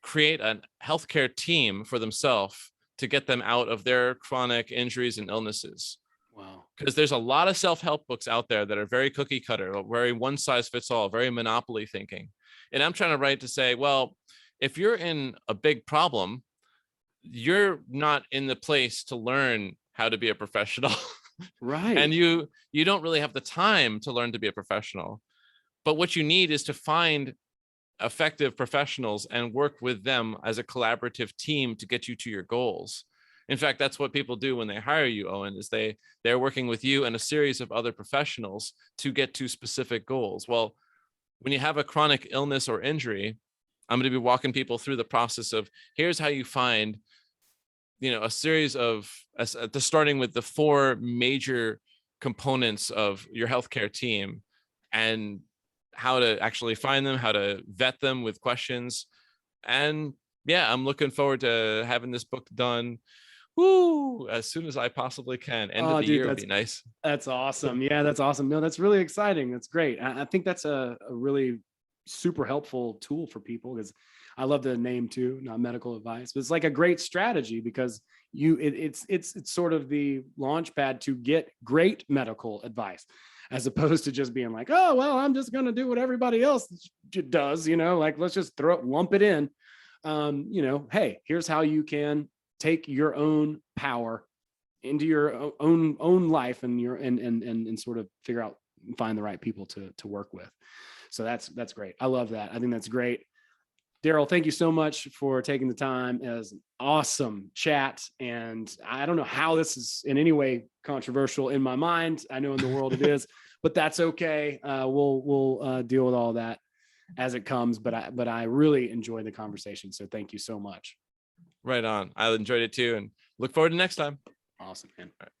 create a healthcare team for themselves to get them out of their chronic injuries and illnesses. Wow. Because there's a lot of self-help books out there that are very cookie cutter, very one size fits all, very monopoly thinking. And I'm trying to write to say, well, if you're in a big problem, you're not in the place to learn how to be a professional. Right. And you don't really have the time to learn to be a professional. But what you need is to find effective professionals and work with them as a collaborative team to get you to your goals. In fact, that's what people do when they hire you, Owen, is they're working with you and a series of other professionals to get to specific goals. Well, when you have a chronic illness or injury, I'm going to be walking people through the process of, here's how you find, a series of, starting with the 4 major components of your healthcare team, and how to actually find them, how to vet them with questions. And I'm looking forward to having this book done as soon as I possibly can. End of the year would be nice. That's awesome. Yeah, that's awesome. No, that's really exciting. That's great. I think that's a really super helpful tool for people, because I love the name too, Not Medical Advice. But it's like a great strategy, because it's sort of the launch pad to get great medical advice, as opposed to just being like, oh, well, I'm just going to do what everybody else does, like, let's just lump it in. Hey, here's how you can take your own power into your own life, and sort of figure out and find the right people to work with. So that's great. I love that. I think that's great. Darrell, thank you so much for taking the time. It was an awesome chat. And I don't know how this is in any way controversial in my mind. I know in the world it is, but that's okay. We'll deal with all that as it comes. But I really enjoyed the conversation. So thank you so much. Right on. I enjoyed it too, and look forward to next time. Awesome, man. All right.